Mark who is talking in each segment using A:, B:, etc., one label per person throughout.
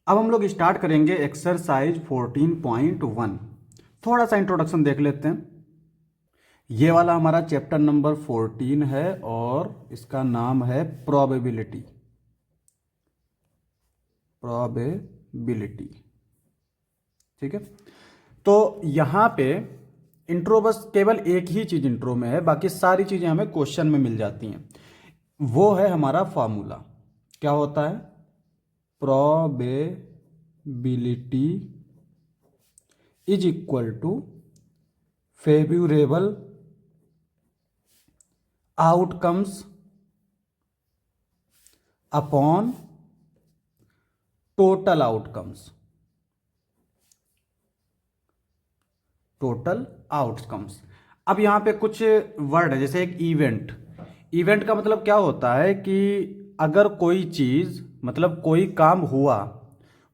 A: अब हम लोग स्टार्ट करेंगे एक्सरसाइज 14.1। थोड़ा सा इंट्रोडक्शन देख लेते हैं। ये वाला हमारा चैप्टर नंबर 14 है और इसका नाम है प्रोबेबिलिटी। प्रोबेबिलिटी, ठीक है। तो यहाँ पे इंट्रो बस केवल एक ही चीज इंट्रो में है, बाकी सारी चीजें हमें क्वेश्चन में मिल जाती हैं। वो है हमारा फॉर्मूला। क्या होता है? Probability is equal to favourable outcomes upon total outcomes. Total outcomes. अब यहां पे कुछ वर्ड है, जैसे एक इवेंट। इवेंट का मतलब क्या होता है कि अगर कोई चीज मतलब कोई काम हुआ,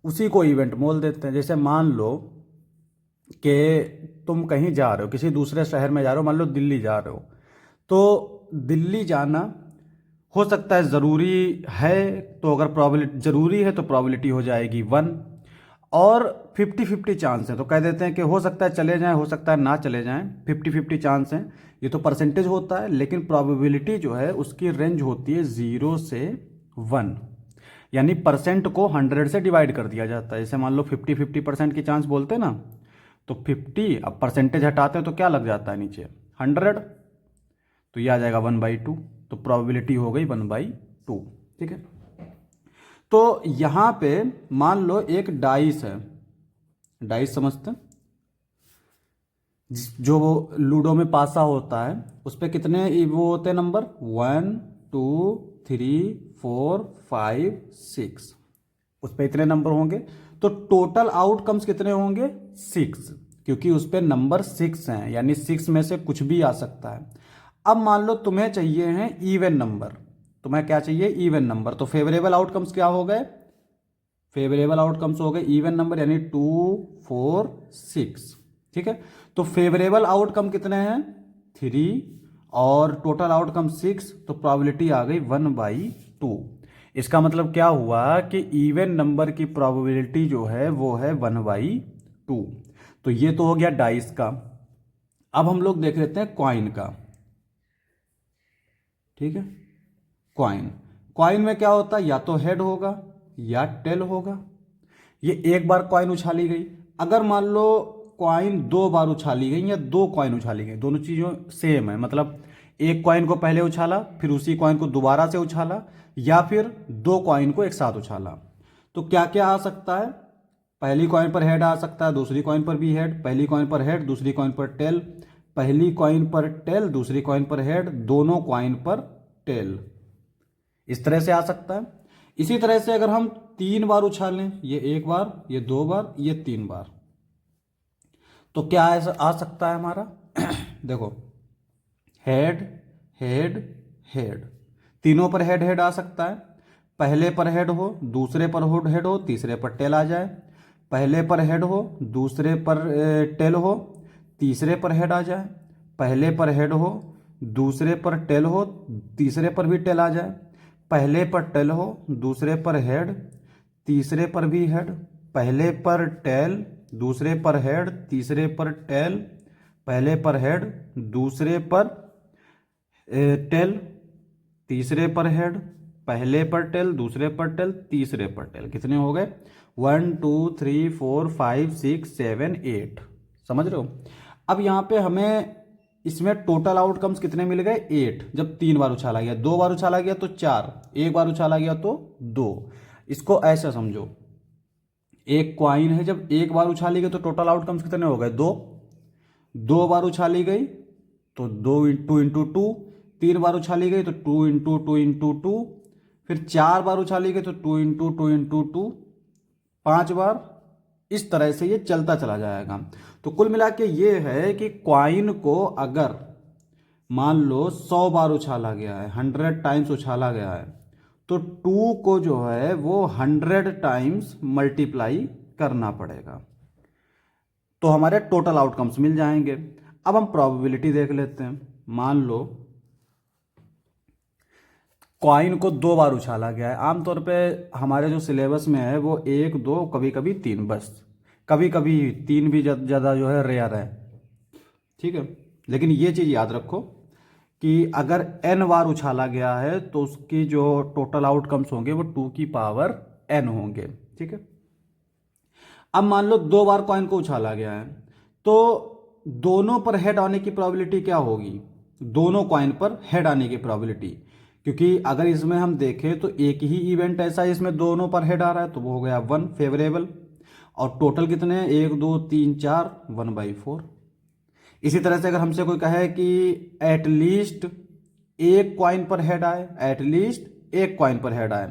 A: उसी को इवेंट बोल देते हैं। जैसे मान लो कि तुम कहीं जा रहे हो, किसी दूसरे शहर में जा रहे हो, मान लो दिल्ली जा रहे हो, तो दिल्ली जाना हो सकता है ज़रूरी है, तो अगर प्रोबेबिलिटी ज़रूरी है तो प्रोबेबिलिटी हो जाएगी 1। और 50-50 चांस है तो कह देते हैं कि हो सकता है चले जाएं, हो सकता है ना चले जाएं। 50-50 चांस है। ये तो परसेंटेज होता है, लेकिन प्रोबेबिलिटी जो है उसकी रेंज होती है 0 से 1। यानी परसेंट को 100 से डिवाइड कर दिया जाता है। जैसे मान लो 50-50% की चांस बोलते हैं ना, तो 50, अब परसेंटेज हटाते हैं तो क्या लग जाता है नीचे? 100। तो ये आ जाएगा 1/2। तो प्रोबेबिलिटी हो गई 1/2। ठीक है। तो यहां पे मान लो एक डाइस है। डाइस समझते हैं? जो वो लूडो में पासा होता है, उस पे कितने वो होते हैं नंबर? 1, 2, 3, 4, 5, 6। उस पे इतने नंबर होंगे। तो टोटल आउटकम्स कितने होंगे? 6, क्योंकि उस पे नंबर 6 हैं, यानी 6 में से कुछ भी आ सकता है। अब मान लो तुम्हें चाहिए हैं इवन नंबर। तुम्हें क्या चाहिए? Even number. तो फेवरेबल आउटकम्स क्या हो गए? फेवरेबल आउटकम्स हो गए इवन नंबर, यानी 2, 4, 6। ठीक है। तो फेवरेबल आउटकम कितने हैं? 3। और टोटल आउटकम 6, तो प्रोबेबिलिटी आ गई 1/2। इसका मतलब क्या हुआ कि इवन नंबर की प्रोबेबिलिटी जो है वो है 1/2। तो ये तो हो गया डाइस का। अब हम लोग देख लेते हैं क्वाइन का। ठीक है। क्वाइन। क्वाइन में क्या होता है? या तो हेड होगा या टेल होगा। ये एक बार कॉइन उछाली गई। अगर मान लो कॉइन 2 बार उछाली गई या 2 कॉइन उछाली गई, दोनों चीज़ों सेम है, मतलब एक कॉइन को पहले उछाला, फिर उसी कॉइन को दोबारा से उछाला, या फिर 2 कॉइन को एक साथ उछाला, तो क्या क्या आ सकता है? पहली कॉइन पर हेड आ सकता है, दूसरी कॉइन पर भी हेड। पहली कॉइन पर हेड, दूसरी कॉइन पर टेल। पहली कॉइन पर टेल, दूसरी कॉइन पर हेड, दोनों कॉइन पर टेल। इस तरह से आ सकता है। इसी तरह से अगर हम 3 बार उछालें, ये 1 बार, ये 2 बार, ये 3 बार, तो क्या ऐसा आ सकता है हमारा? देखो, हेड, हेड, हेड। तीनों पर हेड हेड आ सकता है। पहले पर हेड हो, दूसरे पर हेड हो, तीसरे पर टेल आ जाए। पहले पर हेड हो, दूसरे पर टेल हो, तीसरे पर हेड आ जाए। पहले पर हेड हो, दूसरे पर टेल हो, तीसरे पर भी टेल आ जाए। पहले पर टेल हो, दूसरे पर हेड, तीसरे पर भी हेड। पहले पर टेल, दूसरे पर हेड, तीसरे पर टेल। पहले पर हेड, दूसरे पर टेल, तीसरे पर हेड। पहले पर टेल, दूसरे पर टेल, तीसरे पर टेल। कितने हो गए? 1, 2, 3, 4, 5, 6, 7, 8। समझ रहे हो? अब यहां पे हमें इसमें टोटल आउटकम्स कितने मिल गए? 8। जब 3 बार उछाला गया, 2 बार उछाला गया तो 4, 1 बार उछाला गया तो 2। इसको ऐसा समझो, एक क्वाइन है, जब 1 बार उछाली गई तो टोटल आउटकम्स कितने हो गए? 2। 2 बार उछाली गई तो 2 × 2 × 2। 3 बार उछाली गई तो 2 × 2 × 2। फिर 4 बार उछाली गई तो 2 × 2 × 2। 5 बार। इस तरह से ये चलता चला जाएगा। तो कुल मिला के ये है कि क्वाइन को अगर मान लो 100 बार उछाला गया है, 100 टाइम्स उछाला गया है, तो 2 को जो है वो 100 टाइम्स मल्टीप्लाई करना पड़ेगा, तो हमारे टोटल आउटकम्स मिल जाएंगे। अब हम प्रोबेबिलिटी देख लेते हैं। मान लो कॉइन को 2 बार उछाला गया है। आमतौर पे हमारे जो सिलेबस में है वो 1 2 कभी कभी 3, बस कभी कभी 3 भी ज़्यादा जो है रेयर है, ठीक है। लेकिन ये चीज़ याद रखो कि अगर n बार उछाला गया है तो उसकी जो टोटल आउटकम्स होंगे वो 2 की पावर n होंगे, ठीक है। अब मान लो 2 बार कॉइन को उछाला गया है तो दोनों पर हेड आने की प्रोबेबिलिटी क्या होगी, दोनों कॉइन पर हेड आने की प्रोबेबिलिटी, क्योंकि अगर इसमें हम देखें तो एक ही इवेंट ऐसा है इसमें दोनों पर हेड आ रहा है तो वो हो गया 1 फेवरेबल, और टोटल कितने हैं 1 2 3 4 1/4। इसी तरह से अगर हमसे कोई कहे कि एटलीस्ट एक कॉइन पर हेड आए, एटलीस्ट एक कॉइन पर हेड आए,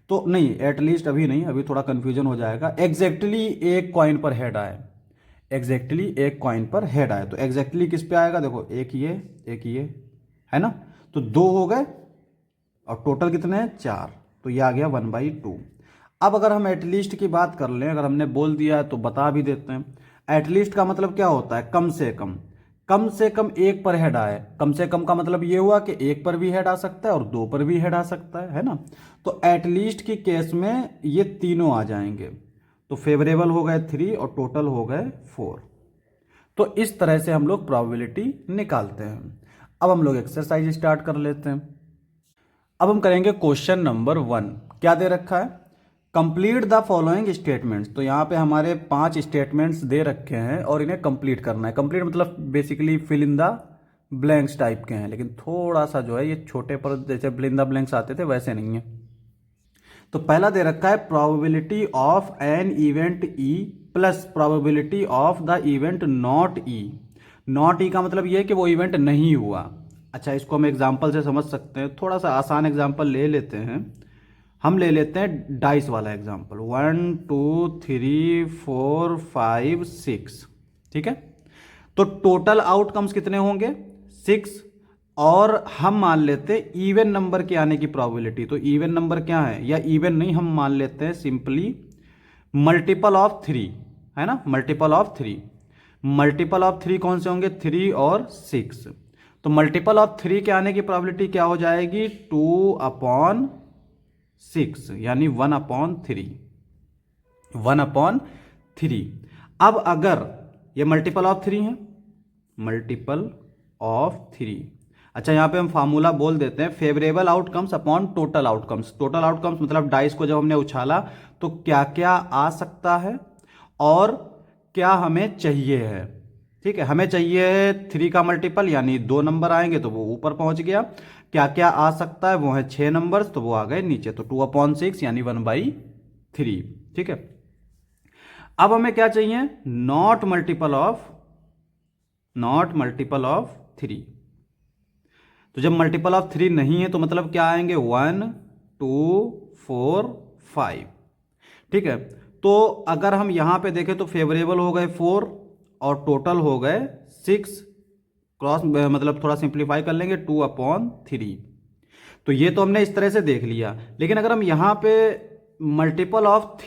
A: तो नहीं, एटलीस्ट अभी नहीं, अभी थोड़ा कंफ्यूजन हो जाएगा, एग्जैक्टली एक कॉइन पर हेड आए, एग्जैक्टली एक कॉइन पर हेड आए, तो एग्जैक्टली किस पे आएगा, देखो एक ये है ना, तो 2 हो गए और टोटल कितने हैं 4, तो ये आ गया 1/2। अब अगर हम एटलीस्ट की बात कर लें, अगर हमने बोल दिया है तो बता भी देते हैं। एटलीस्ट का मतलब क्या होता है, कम से कम, कम से कम एक पर हेड आए, कम से कम का मतलब ये हुआ कि एक पर भी हेड आ सकता है और 2 पर भी हेड आ सकता है ना। तो एटलीस्ट की केस में ये तीनों आ जाएंगे, तो फेवरेबल हो गए 3 और टोटल हो गए 4। तो इस तरह से हम लोग प्रोबेबिलिटी निकालते हैं। अब हम लोग एक्सरसाइज स्टार्ट कर लेते हैं। अब हम करेंगे क्वेश्चन नंबर 1। क्या दे रखा है, कंप्लीट द फॉलोइंग स्टेटमेंट्स। तो यहाँ पे हमारे 5 स्टेटमेंट्स दे रखे हैं और इन्हें कंप्लीट करना है। कंप्लीट मतलब basically fill in the blanks type के हैं, लेकिन थोड़ा सा जो है ये छोटे पर जैसे फिल इन द ब्लैंक्स आते थे वैसे नहीं है। तो पहला दे रखा है probability of an event E plus probability of the event not E. Not E का मतलब ये है कि वो इवेंट नहीं हुआ। अच्छा, इसको हम एग्जाम्पल से समझ सकते हैं, थोड़ा सा आसान एग्जाम्पल ले लेते हैं। हम ले लेते हैं डाइस वाला एग्जाम्पल, 1 2 3 4 5 6, ठीक है। तो टोटल आउटकम्स कितने होंगे 6, और हम मान लेते हैं इवन नंबर के आने की प्रोबेबिलिटी। तो इवन नंबर क्या है, या इवन नहीं, हम मान लेते हैं सिंपली मल्टीपल ऑफ 3, है ना, मल्टीपल ऑफ 3। मल्टीपल ऑफ 3 कौन से होंगे, 3 और 6। तो मल्टीपल ऑफ 3 के आने की प्रोबेबिलिटी क्या हो जाएगी, 2/6, यानी 1/3, 1/3। अब अगर ये मल्टीपल ऑफ 3 है, मल्टीपल ऑफ 3, अच्छा यहाँ पे हम फार्मूला बोल देते हैं, favourable outcomes upon total outcomes. Total outcomes मतलब डाइस को जब हमने उछाला तो क्या क्या आ सकता है और क्या हमें चाहिए है, ठीक है। हमें चाहिए है 3 का मल्टीपल, यानी 2 नंबर आएंगे तो वो ऊपर पहुंच गया। क्या क्या आ सकता है, वो है 6 नंबर्स, तो वो आ गए नीचे, तो 2/6 यानी 1/3, ठीक है। अब हमें क्या चाहिए, नॉट मल्टीपल ऑफ 3। तो जब मल्टीपल ऑफ 3 नहीं है तो मतलब क्या आएंगे, 1 2 4 5, ठीक है। तो अगर हम यहां पे देखें तो फेवरेबल हो गए 4 और टोटल हो गए 6, क्रॉस मतलब थोड़ा सिंप्लीफाई कर लेंगे 2/3। तो ये तो हमने इस तरह से देख लिया, लेकिन अगर हम यहां पे मल्टीपल ऑफ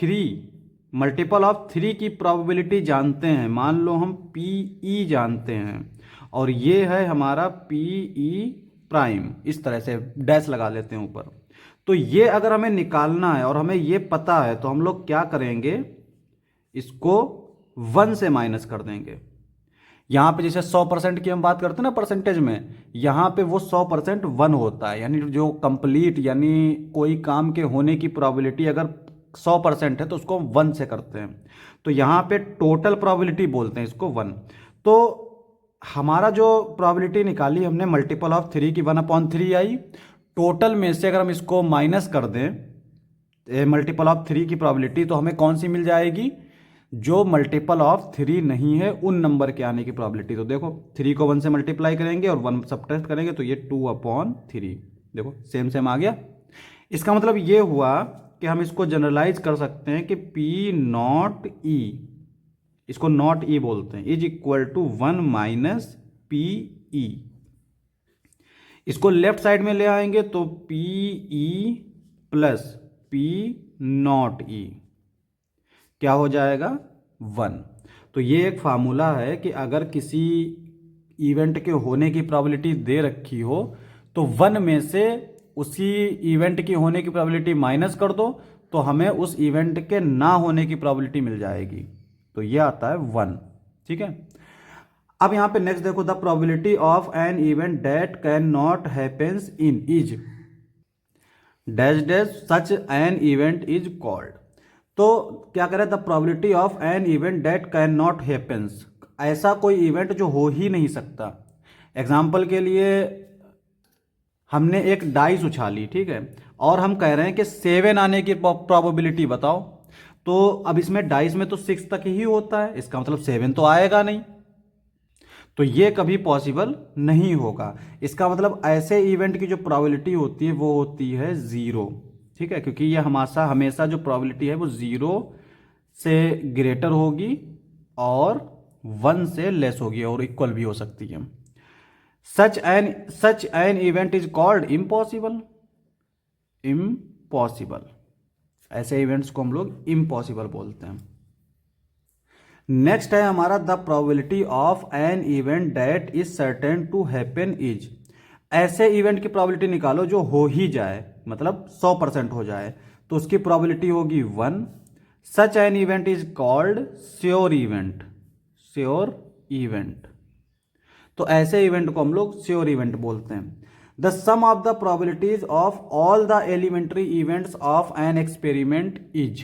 A: 3 की प्रोबेबिलिटी जानते हैं, मान लो हम PE जानते हैं और ये है हमारा PE प्राइम, इस तरह से डैश लगा लेते हैं ऊपर। तो ये अगर हमें निकालना है और हमें ये पता है तो हम लोग क्या करेंगे, इसको 1 से माइनस कर देंगे। यहां पे जैसे 100% की हम बात करते हैं ना परसेंटेज में, यहां पे वो 100% 1 होता है, यानी जो कंप्लीट यानी कोई काम के होने की प्रोबेबिलिटी अगर 100% है तो उसको हम 1 से करते हैं। तो यहां पे टोटल प्रोबेबिलिटी बोलते हैं इसको 1। तो हमारा जो प्रोबेबिलिटी निकाली हमने मल्टीपल ऑफ 3 की 1/3 आई। टोटल में से अगर हम इसको माइनस कर दें मल्टीपल ऑफ 3 की प्रोबेबिलिटी, तो हमें कौन सी मिल जाएगी, जो मल्टीपल ऑफ 3 नहीं है उन नंबर के आने की प्रोबेबिलिटी। तो देखो 3 को 1 से मल्टीप्लाई करेंगे और 1 सब्ट्रैक्ट करेंगे तो ये 2/3, देखो सेम सेम आ गया। इसका मतलब ये हुआ कि हम इसको जनरलाइज कर सकते हैं कि P0E, इसको नॉट ई बोलते हैं, इज इक्वल टू 1 - PE। इसको लेफ्ट साइड में ले आएंगे तो PE प्लस P0E क्या हो जाएगा, 1। तो ये एक फार्मूला है कि अगर किसी इवेंट के होने की प्रोबेबिलिटी दे रखी हो तो 1 में से उसी इवेंट की होने की प्रोबेबिलिटी माइनस कर दो तो हमें उस इवेंट के ना होने की प्रोबेबिलिटी मिल जाएगी। तो ये आता है 1। ठीक है, अब यहां पे नेक्स्ट देखो, the probability of an event that can not happens in is dash dash such an event is called. तो क्या करें, the probability of an event that can not happens, ऐसा कोई इवेंट जो हो ही नहीं सकता। एग्जाम्पल के लिए हमने एक डाइस उछाली, ठीक है, और हम कह रहे हैं कि 7 आने की प्रोबेबिलिटी बताओ। तो अब इसमें डाइस में तो 6 तक ही होता है, इसका मतलब 7 तो आएगा नहीं, तो ये कभी पॉसिबल नहीं होगा। इसका मतलब ऐसे इवेंट की जो प्रोबेबिलिटी होती है वो होती है 0। ठीक है, क्योंकि ये हमेशा हमेशा जो प्रोबेबिलिटी है वो 0 से ग्रेटर होगी और 1 से लेस होगी और इक्वल भी हो सकती है। Such an event is called impossible. Impossible, ऐसे इवेंट्स को हम लोग इम्पॉसिबल बोलते हैं। नेक्स्ट है हमारा the probability of an event that is certain to happen is. ऐसे इवेंट की प्रोबेबिलिटी निकालो जो हो ही जाए, मतलब 100% हो जाए, तो उसकी प्रोबेबिलिटी होगी 1। सच an event is called sure event. Sure event, तो ऐसे इवेंट को हम लोग श्योर इवेंट बोलते हैं। The sum of the probabilities of all the elementary events of an experiment is.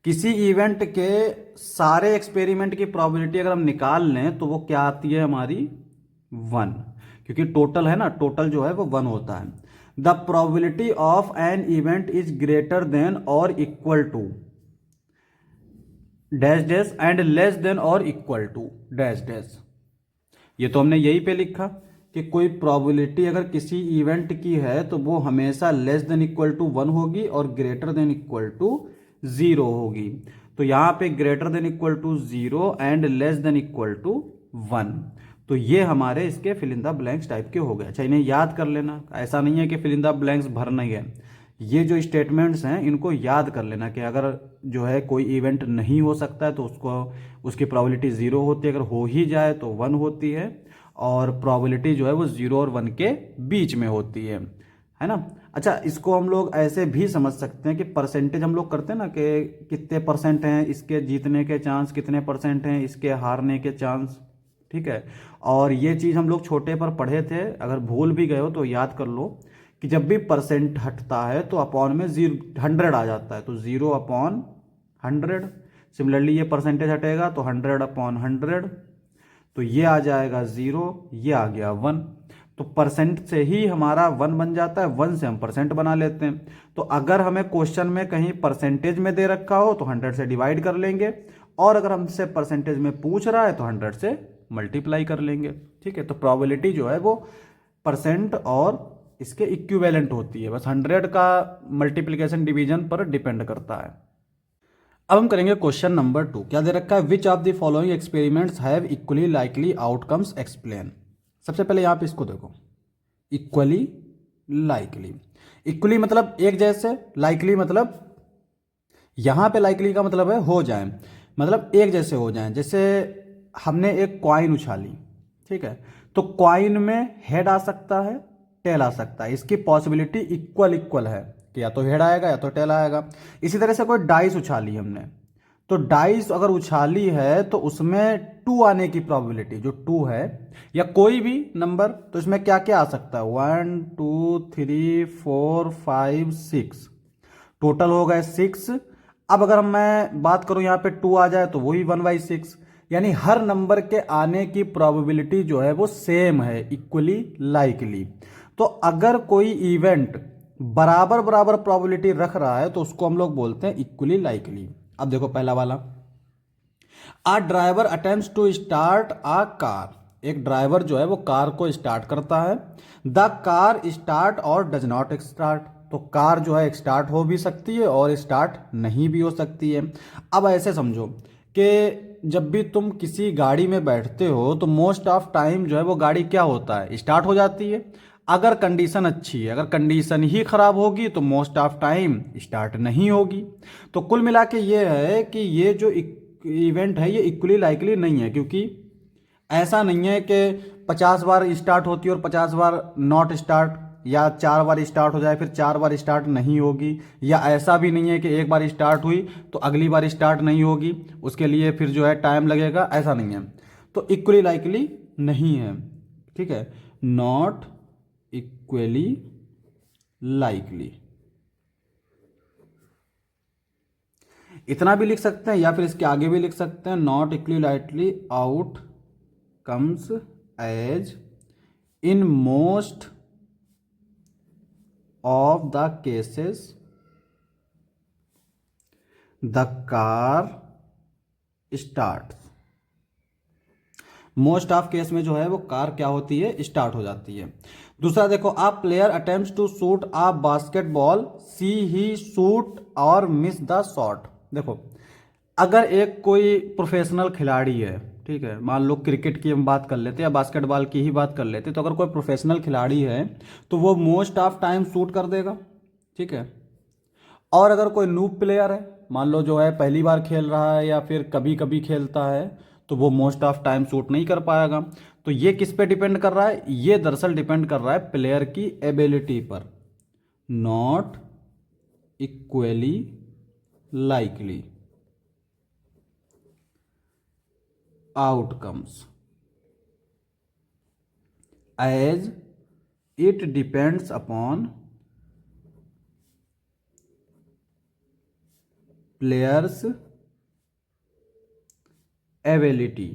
A: किसी इवेंट के सारे एक्सपेरिमेंट की प्रोबेबिलिटी अगर हम निकाल लें तो वो क्या आती है हमारी 1, क्योंकि टोटल है ना, टोटल जो है वो 1 होता है। The probability of an event is greater than और equal to dash dash and less than और इक्वल टू डैश डैश। ये तो हमने यही पे लिखा कि कोई प्रोबेबिलिटी अगर किसी इवेंट की है तो वो हमेशा लेस देन इक्वल टू 1 होगी और ग्रेटर देन इक्वल टू 0 होगी। तो यहां पे greater than equal to 0 and less than equal to 1। तो ये हमारे इसके fill in the blanks type के हो गए। अच्छा, इन्हें याद कर लेना, ऐसा नहीं है कि फिल इन द ब्लैंक्स भरना ही है। ये जो स्टेटमेंट्स हैं इनको याद कर लेना कि अगर जो है कोई इवेंट नहीं हो सकता है तो उसको उसकी प्रोबेबिलिटी 0 होती है, अगर हो ही जाए तो 1 होती है, और प्रोबेबिलिटी जो है वो 0 और 1 के बीच में होती है ना। अच्छा, इसको हम लोग ऐसे भी समझ सकते हैं कि परसेंटेज हम लोग करते हैं ना कि कितने परसेंट हैं इसके जीतने के चांस, कितने परसेंट हैं इसके हारने के चांस। ठीक है, और ये चीज़ हम लोग छोटे पर पढ़े थे, अगर भूल भी गए हो तो याद कर लो कि जब भी परसेंट हटता है तो अपॉन में 100 आ जाता है, तो 0 अपॉन 100। सिमिलरली ये परसेंटेज हटेगा तो 100 अपॉन 100, तो ये आ जाएगा 0, ये आ गया 1। तो परसेंट से ही हमारा 1 बन जाता है, 1 से हम परसेंट बना लेते हैं। तो अगर हमें क्वेश्चन में कहीं परसेंटेज में दे रखा हो तो 100 से डिवाइड कर लेंगे, और अगर हमसे परसेंटेज में पूछ रहा है तो 100 से मल्टीप्लाई कर लेंगे। ठीक है, तो प्रोबेबिलिटी जो है वो परसेंट और इसके इक्विवेलेंट होती है, बस 100 का मल्टीप्लीकेशन डिवीजन पर डिपेंड करता है। अब हम करेंगे क्वेश्चन नंबर 2। क्या दे रखा है, which of the following experiments have equally likely outcomes explain. सबसे पहले यहां पे इसको देखो, इक्वली लाइकली। इक्वली मतलब एक जैसे, लाइकली मतलब यहां पे लाइकली का मतलब है हो जाए, मतलब एक जैसे हो जाए। जैसे हमने एक कॉइन उछाली, ठीक है, तो कॉइन में हेड आ सकता है, टेल आ सकता है, इसकी पॉसिबिलिटी इक्वल इक्वल है कि या तो हेड आएगा या तो टेल आएगा। इसी तरह से कोई डाइस उछाली हमने, तो डाइस अगर उछाली है तो उसमें 2 आने की प्रोबेबिलिटी जो 2 है, या कोई भी नंबर, तो इसमें क्या क्या आ सकता है, 1 2 3 4 5 6, टोटल हो गए 6। अब अगर मैं बात करूं यहाँ पे 2 आ जाए तो वही 1/6, यानी हर नंबर के आने की प्रोबेबिलिटी जो है वो सेम है, इक्वली लाइकली। तो अगर कोई इवेंट बराबर बराबर प्रोबेबिलिटी रख रहा है तो उसको हम लोग बोलते हैं इक्वली लाइकली। अब देखो पहला वाला, a driver attempts to start a car. एक ड्राइवर जो है वो कार को स्टार्ट करता है, द कार स्टार्ट और डज नॉट स्टार्ट। तो कार जो है स्टार्ट हो भी सकती है और स्टार्ट नहीं भी हो सकती है। अब ऐसे समझो कि जब भी तुम किसी गाड़ी में बैठते हो तो मोस्ट ऑफ टाइम जो है वो गाड़ी क्या होता है, स्टार्ट हो जाती है। अगर कंडीशन अच्छी है, अगर कंडीशन ही खराब होगी तो मोस्ट ऑफ टाइम स्टार्ट नहीं होगी। तो कुल मिला के ये है कि ये जो इवेंट है ये इक्वली लाइकली नहीं है, क्योंकि ऐसा नहीं है कि 50 बार स्टार्ट होती है और 50 बार नॉट स्टार्ट, या 4 बार स्टार्ट हो जाए फिर 4 बार स्टार्ट नहीं होगी, या ऐसा भी नहीं है कि एक बार स्टार्ट हुई तो अगली बार स्टार्ट नहीं होगी, उसके लिए फिर जो है टाइम लगेगा, ऐसा नहीं है। तो इक्वली लाइकली नहीं है, ठीक है, नॉट इक्वली लाइकली। इतना भी लिख सकते हैं या फिर इसके आगे भी लिख सकते हैं, not equally likely outcomes as in most of the cases the car start. Most of case में जो है वो कार क्या होती है, स्टार्ट हो जाती है। दूसरा देखो, a player attempts to shoot a basketball, she he shoot और मिस द शॉट। देखो, अगर एक कोई प्रोफेशनल खिलाड़ी है, ठीक है, मान लो क्रिकेट की हम बात कर लेते हैं या बास्केटबॉल की ही बात कर लेते हैं, तो अगर कोई प्रोफेशनल खिलाड़ी है तो वो मोस्ट ऑफ टाइम शूट कर देगा, ठीक है। और अगर कोई नूब प्लेयर है, मान लो जो है पहली बार खेल रहा है या फिर कभी कभी खेलता है, तो वो मोस्ट ऑफ टाइम शूट नहीं कर पाएगा। तो ये किस पे डिपेंड कर रहा है, ये दरअसल डिपेंड कर रहा है प्लेयर की एबिलिटी पर, not equally likely outcomes as it depends upon player's ability.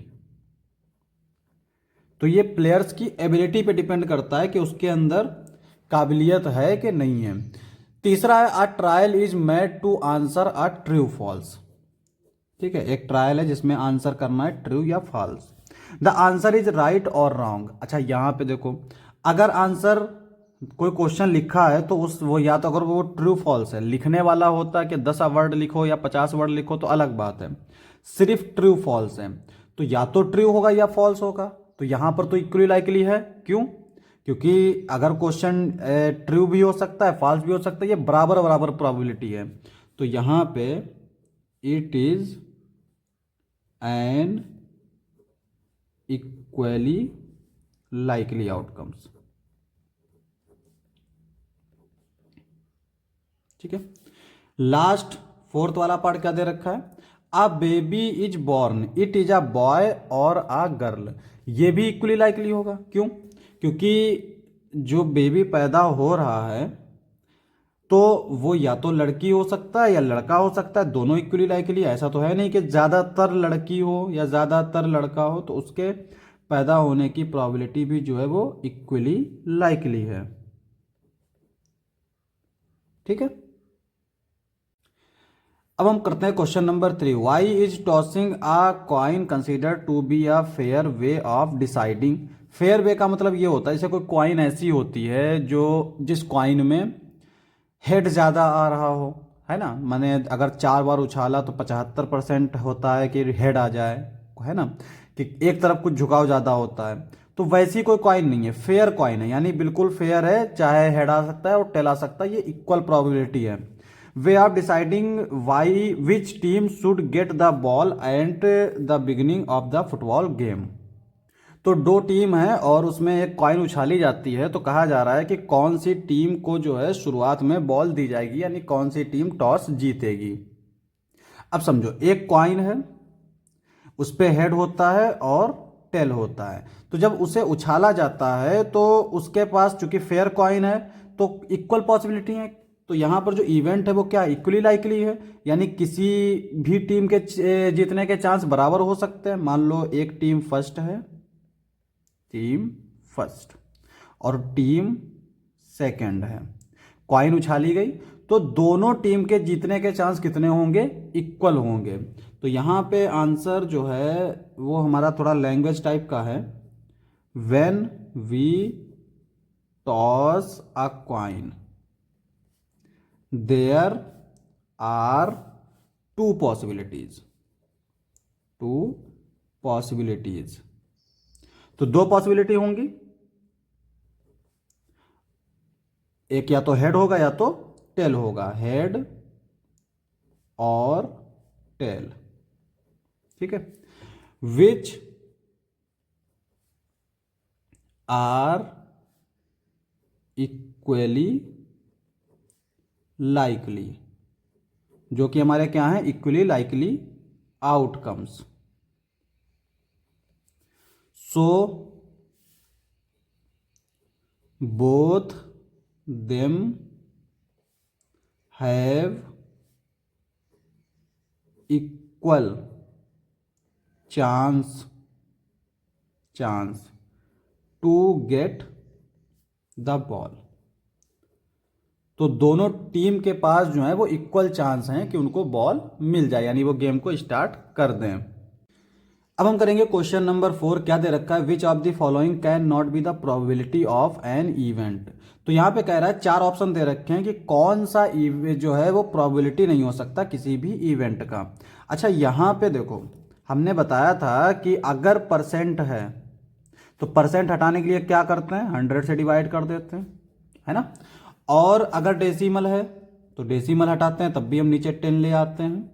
A: तो ये प्लेयर्स की एबिलिटी पे डिपेंड करता है कि उसके अंदर काबिलियत है कि नहीं है। तीसरा है, a trial is made to answer a true false. ठीक है, एक ट्रायल है जिसमें आंसर करना है ट्रू या false. The answer is right और रॉन्ग। अच्छा, यहां पे देखो, अगर आंसर कोई क्वेश्चन लिखा है तो उस वो या तो अगर वो ट्रू फॉल्स है, लिखने वाला होता है कि 10 वर्ड लिखो या 50 वर्ड लिखो तो अलग बात है, सिर्फ ट्रू फॉल्स है तो या तो ट्रू होगा या फॉल्स होगा। तो यहां पर तो इक्वली लाइकली है, क्यों? क्योंकि अगर क्वेश्चन ट्रू भी हो सकता है फॉल्स भी हो सकता है, ये बराबर बराबर प्रोबेबिलिटी है। तो यहां पे it is an equally likely outcomes. ठीक है, लास्ट फोर्थ वाला पार्ट क्या दे रखा है, a baby is born, it is a boy और अ गर्ल। ये भी इक्वली लाइकली होगा, क्यों? क्योंकि जो बेबी पैदा हो रहा है तो वो या तो लड़की हो सकता है या लड़का हो सकता है, दोनों इक्वली लाइकली। ऐसा तो है नहीं कि ज़्यादातर लड़की हो या ज़्यादातर लड़का हो, तो उसके पैदा होने की प्रोबेबिलिटी भी जो है वो इक्वली लाइकली है। ठीक है, अब हम करते हैं question number 3। Why is tossing a coin consider to be a fair way of deciding. Fair way का मतलब ये होता है जैसे कोई कॉइन ऐसी होती है जो जिस कॉइन में हेड ज़्यादा आ रहा हो, है ना, माने अगर 4 बार उछाला तो 75% होता है कि हेड आ जाए, है ना, कि एक तरफ कुछ झुकाव ज़्यादा होता है। तो वैसी कोई कॉइन नहीं है, फेयर कॉइन है, यानी बिल्कुल फेयर है, चाहे हेड आ सकता है और टेल आ सकता है, ये इक्वल प्रोबेबिलिटी है। We are deciding why which team should get the ball at the beginning of the football game. तो दो टीम है और उसमें एक कॉइन उछाली जाती है, तो कहा जा रहा है कि कौन सी टीम को जो है शुरुआत में बॉल दी जाएगी, यानी कौन सी टीम टॉस जीतेगी। अब समझो, एक कॉइन है, उस पे हेड होता है और टेल होता है, तो जब उसे उछाला जाता है तो उसके पास चूंकि फेयर कॉइन है तो इक्वल पॉसिबिलिटी है। तो यहां पर जो इवेंट है वो क्या, इक्वली लाइकली है, यानी किसी भी टीम के जीतने के चांस बराबर हो सकते हैं। मान लो एक टीम फर्स्ट है, टीम फर्स्ट, और टीम सेकंड है, कॉइन उछाली गई तो दोनों टीम के जीतने के चांस कितने होंगे, इक्वल होंगे। तो यहां पे आंसर जो है वो हमारा थोड़ा लैंग्वेज टाइप का है, when we toss a coin there are two possibilities, two possibilities. तो दो पॉसिबिलिटी होंगी, एक या तो हेड होगा या तो टेल होगा, हेड और टेल। ठीक है, विच आर इक्वली लाइकली, जो कि हमारे क्या है, equally likely outcomes. So both them have equal chance to get the ball. तो दोनों टीम के पास जो है वो इक्वल चांस हैं कि उनको बॉल मिल जाए, यानी वो गेम को स्टार्ट कर दें। अब हम करेंगे क्वेश्चन नंबर 4। क्या दे रखा है, which of the following can not be the probability of an event. तो यहां पे कह रहा है 4 ऑप्शन दे रखे हैं कि कौन सा जो है वो प्रोबेबिलिटी नहीं हो सकता किसी भी इवेंट का। अच्छा, यहां पे देखो हमने बताया था कि अगर परसेंट है तो परसेंट हटाने के लिए क्या करते हैं, 100 से डिवाइड कर देते हैं, है ना। और अगर डेसिमल है तो डेसिमल हटाते हैं, तब भी हम नीचे 10 ले आते हैं।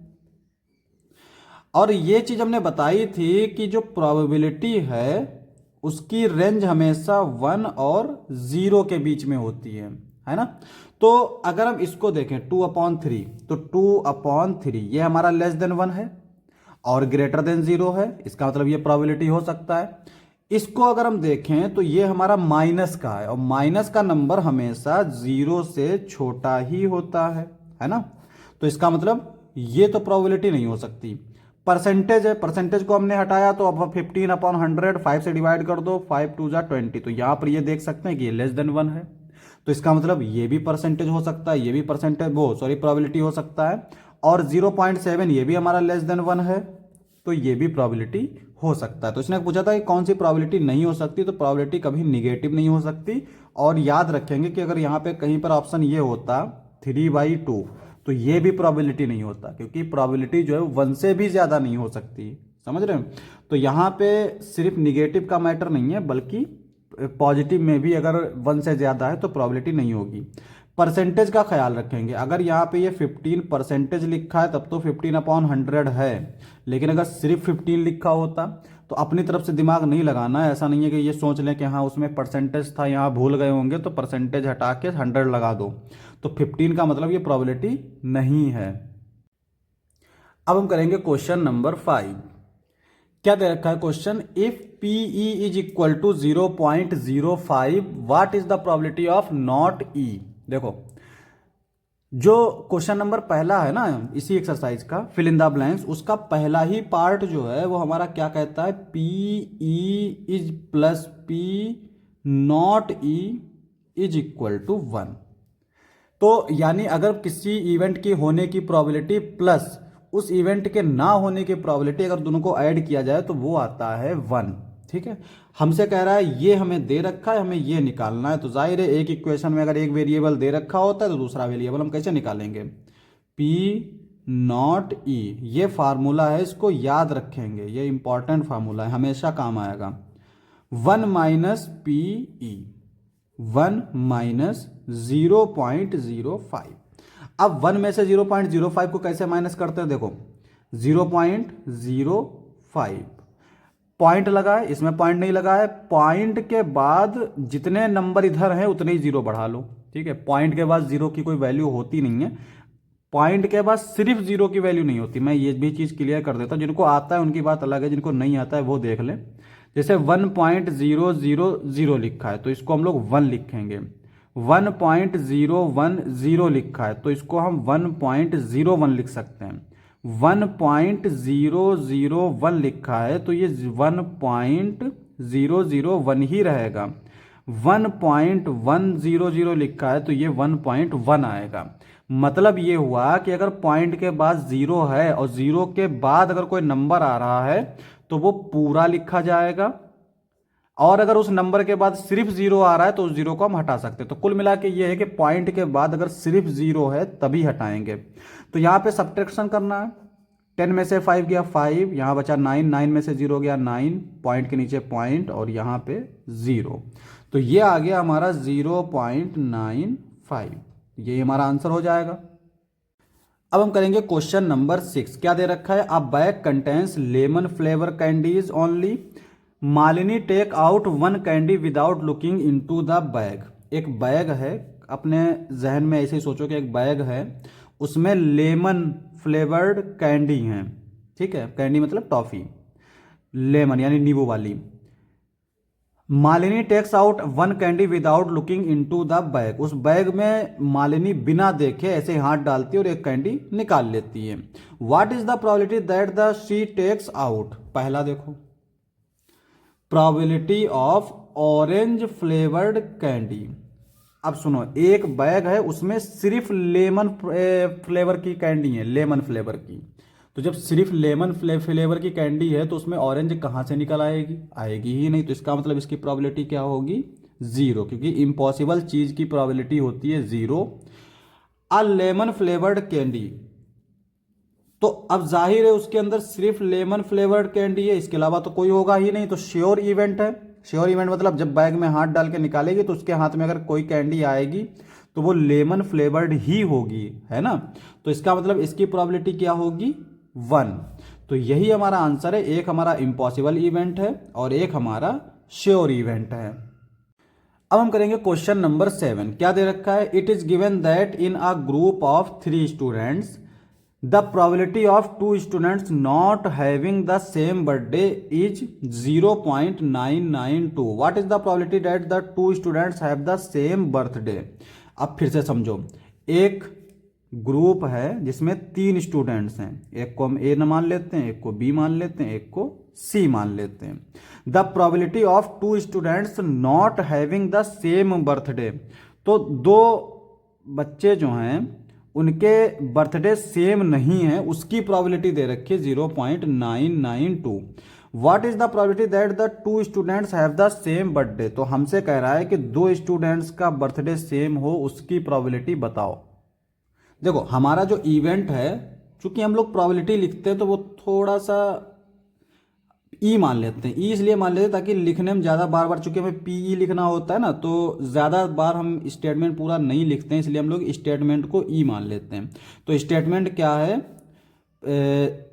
A: और ये चीज हमने बताई थी कि जो प्रोबेबिलिटी है उसकी रेंज हमेशा 1 और 0 के बीच में होती है ना। तो अगर हम इसको देखें 2/3, तो 2/3 ये हमारा लेस देन 1 है और ग्रेटर देन 0 है, इसका मतलब ये प्रोबेबिलिटी हो सकता है। इसको अगर हम देखें तो ये हमारा माइनस का है, और माइनस का नंबर हमेशा 0 से छोटा ही होता है ना। तो इसका मतलब ये तो प्रोबेबिलिटी नहीं हो सकती। परसेंटेज है, परसेंटेज को हमने हटाया तो अब 15/100 5 से डिवाइड कर दो, 5 2 जा 20। तो यहां पर ये देख सकते हैं कि ये लेस देन 1 है, तो इसका मतलब ये भी परसेंटेज हो सकता है, ये भी परसेंटेज प्रोबेबिलिटी हो सकता है। और 0.7 ये भी हमारा लेस देन 1 है, तो ये भी प्रोबेबिलिटी हो सकता है। तो इसने पूछा था कि कौन सी प्रोबेबिलिटी नहीं हो सकती, तो प्रोबेबिलिटी कभी निगेटिव नहीं हो सकती। और याद रखेंगे कि अगर यहाँ पे कहीं पर ऑप्शन ये होता 3/2 तो ये भी प्रोबेबिलिटी नहीं होता, क्योंकि प्रोबेबिलिटी जो है 1 से भी ज्यादा नहीं हो सकती, समझ रहे हैं। तो यहाँ पे सिर्फ निगेटिव का मैटर नहीं है, बल्कि पॉजिटिव में भी अगर 1 से ज्यादा है तो प्रोबेबिलिटी नहीं होगी। परसेंटेज का ख्याल रखेंगे, अगर यहाँ पे ये 15% लिखा है तब तो 15/100 है, लेकिन अगर सिर्फ 15 लिखा होता तो अपनी तरफ से दिमाग नहीं लगाना है। ऐसा नहीं है कि ये सोच लें कि हाँ उसमें परसेंटेज था, यहाँ भूल गए होंगे तो परसेंटेज हटा के 100 लगा दो, तो 15 का मतलब ये प्रोबेबिलिटी नहीं है। अब हम करेंगे क्वेश्चन नंबर 5। क्या दे रखा है question, if PE is equal to 0.05 what is the probability of not E। देखो जो क्वेश्चन नंबर पहला है ना इसी एक्सरसाइज का, फिल इन द ब्लैंक्स, उसका पहला ही पार्ट जो है वो हमारा क्या कहता है, PE is plus P not E is equal to 1। तो यानी अगर किसी इवेंट की होने की प्रोबेबिलिटी प्लस उस इवेंट के ना होने की प्रोबेबिलिटी, अगर दोनों को ऐड किया जाए तो वो आता है 1। ठीक है, हमसे कह रहा है ये हमें दे रखा है, हमें ये निकालना है। तो जाहिर है एक इक्वेशन में अगर एक वेरिएबल दे रखा होता है तो दूसरा वेरिएबल हम कैसे निकालेंगे, P नॉट E। ये फार्मूला है, इसको याद रखेंगे, ये इंपॉर्टेंट फार्मूला है, हमेशा काम आएगा। 1 माइनस PE, 1 माइनस 0.05। अब 1 में से 0.05 को कैसे माइनस करते हैं, देखो 0.05 पॉइंट लगा है, इसमें पॉइंट नहीं लगा है, पॉइंट के बाद जितने नंबर इधर हैं उतने ही जीरो बढ़ा लो। ठीक है, पॉइंट के बाद जीरो की कोई वैल्यू होती नहीं है, पॉइंट के बाद सिर्फ जीरो की वैल्यू नहीं होती। मैं ये भी चीज क्लियर कर देता हूं, जिनको आता है उनकी बात अलग है, जिनको नहीं आता है वो देख लें। जैसे 1.000 लिखा है तो इसको हम लोग 1 लिखेंगे, 1.010 लिखा है तो इसको हम 1.01 लिख सकते हैं, 1.001 लिखा है तो ये 1.001 ही रहेगा, 1.100 लिखा है तो ये 1.1 आएगा। मतलब ये हुआ कि अगर पॉइंट के बाद जीरो है और जीरो के बाद अगर कोई नंबर आ रहा है तो वो पूरा लिखा जाएगा, और अगर उस नंबर के बाद सिर्फ जीरो आ रहा है तो उस जीरो को हम हटा सकते हैं। तो कुल मिला के ये है कि पॉइंट के बाद अगर सिर्फ जीरो है तभी हटाएंगे। तो यहां पे सब्ट्रैक्शन करना है, 10 में से 5 गया 5, यहां बचा 9, 9 में से 0 गया 9, पॉइंट के नीचे पॉइंट और यहां पे 0, तो ये आ गया हमारा 0.95, ये हमारा आंसर हो जाएगा। अब हम करेंगे क्वेश्चन नंबर 6। क्या दे रखा है, a bag contains lemon flavour candies only, Malini take out 1 candy without looking into the bag. एक बैग है, अपने जहन में ऐसे ही सोचो कि एक बैग है, उसमें लेमन फ्लेवर्ड कैंडी है, ठीक है, कैंडी मतलब टॉफी, लेमन यानी नींबू वाली। Malini takes out one candy without looking into the bag, उस बैग में मालिनी बिना देखे ऐसे हाथ डालती है और एक कैंडी निकाल लेती है। What is the probability that the she takes out, पहला देखो, probability of orange flavoured candy. अब सुनो, एक बैग है उसमें सिर्फ लेमन फ्लेवर की कैंडी है, लेमन फ्लेवर की। तो जब सिर्फ लेमन फ्लेवर की कैंडी है तो उसमें ऑरेंज कहाँ से निकल आएगी, आएगी ही नहीं। तो इसका मतलब इसकी प्रोबेबिलिटी क्या होगी, जीरो, क्योंकि इम्पॉसिबल चीज की प्रोबेबिलिटी होती है zero. A lemon flavoured candy, तो अब जाहिर है उसके अंदर सिर्फ लेमन फ्लेवर्ड कैंडी है, इसके अलावा तो कोई होगा ही नहीं। तो श्योर इवेंट है। श्योर इवेंट मतलब जब बैग में हाथ डाल के निकालेगी तो उसके हाथ में अगर कोई कैंडी आएगी तो वो लेमन फ्लेवर्ड ही होगी, है ना। तो इसका मतलब इसकी प्रोबेबिलिटी क्या होगी, 1। तो यही हमारा आंसर है। एक हमारा इम्पॉसिबल इवेंट है और एक हमारा श्योर इवेंट है। अब हम करेंगे क्वेश्चन नंबर 7। क्या दे रखा है, it is given that in a group of 3 students the probability of 2 students not having the same birthday is 0.992। What is the probability that the 2 students have the same birthday. अब फिर से समझो, एक group है जिसमें 3 students हैं, एक को हम ए मान लेते हैं, एक को बी मान लेते हैं, एक को सी मान लेते हैं। The probability of 2 students not having the same birthday, तो 2 बच्चे जो हैं उनके बर्थडे सेम नहीं है, उसकी प्रोबेबिलिटी दे रखी है 0.992। What is the probability that the 2 students have the same birthday, तो हमसे कह रहा है कि 2 स्टूडेंट्स का बर्थडे सेम हो, उसकी प्रोबेबिलिटी बताओ। देखो हमारा जो इवेंट है, चूंकि हम लोग प्रोबेबिलिटी लिखते हैं तो वो थोड़ा सा ई मान लेते हैं। ई इसलिए मान लेते हैं ताकि लिखने में ज़्यादा बार बार, चूंकि हमें पीई लिखना होता है ना, तो ज़्यादा बार हम स्टेटमेंट पूरा नहीं लिखते हैं, इसलिए हम लोग स्टेटमेंट को ई मान लेते हैं। तो स्टेटमेंट क्या है,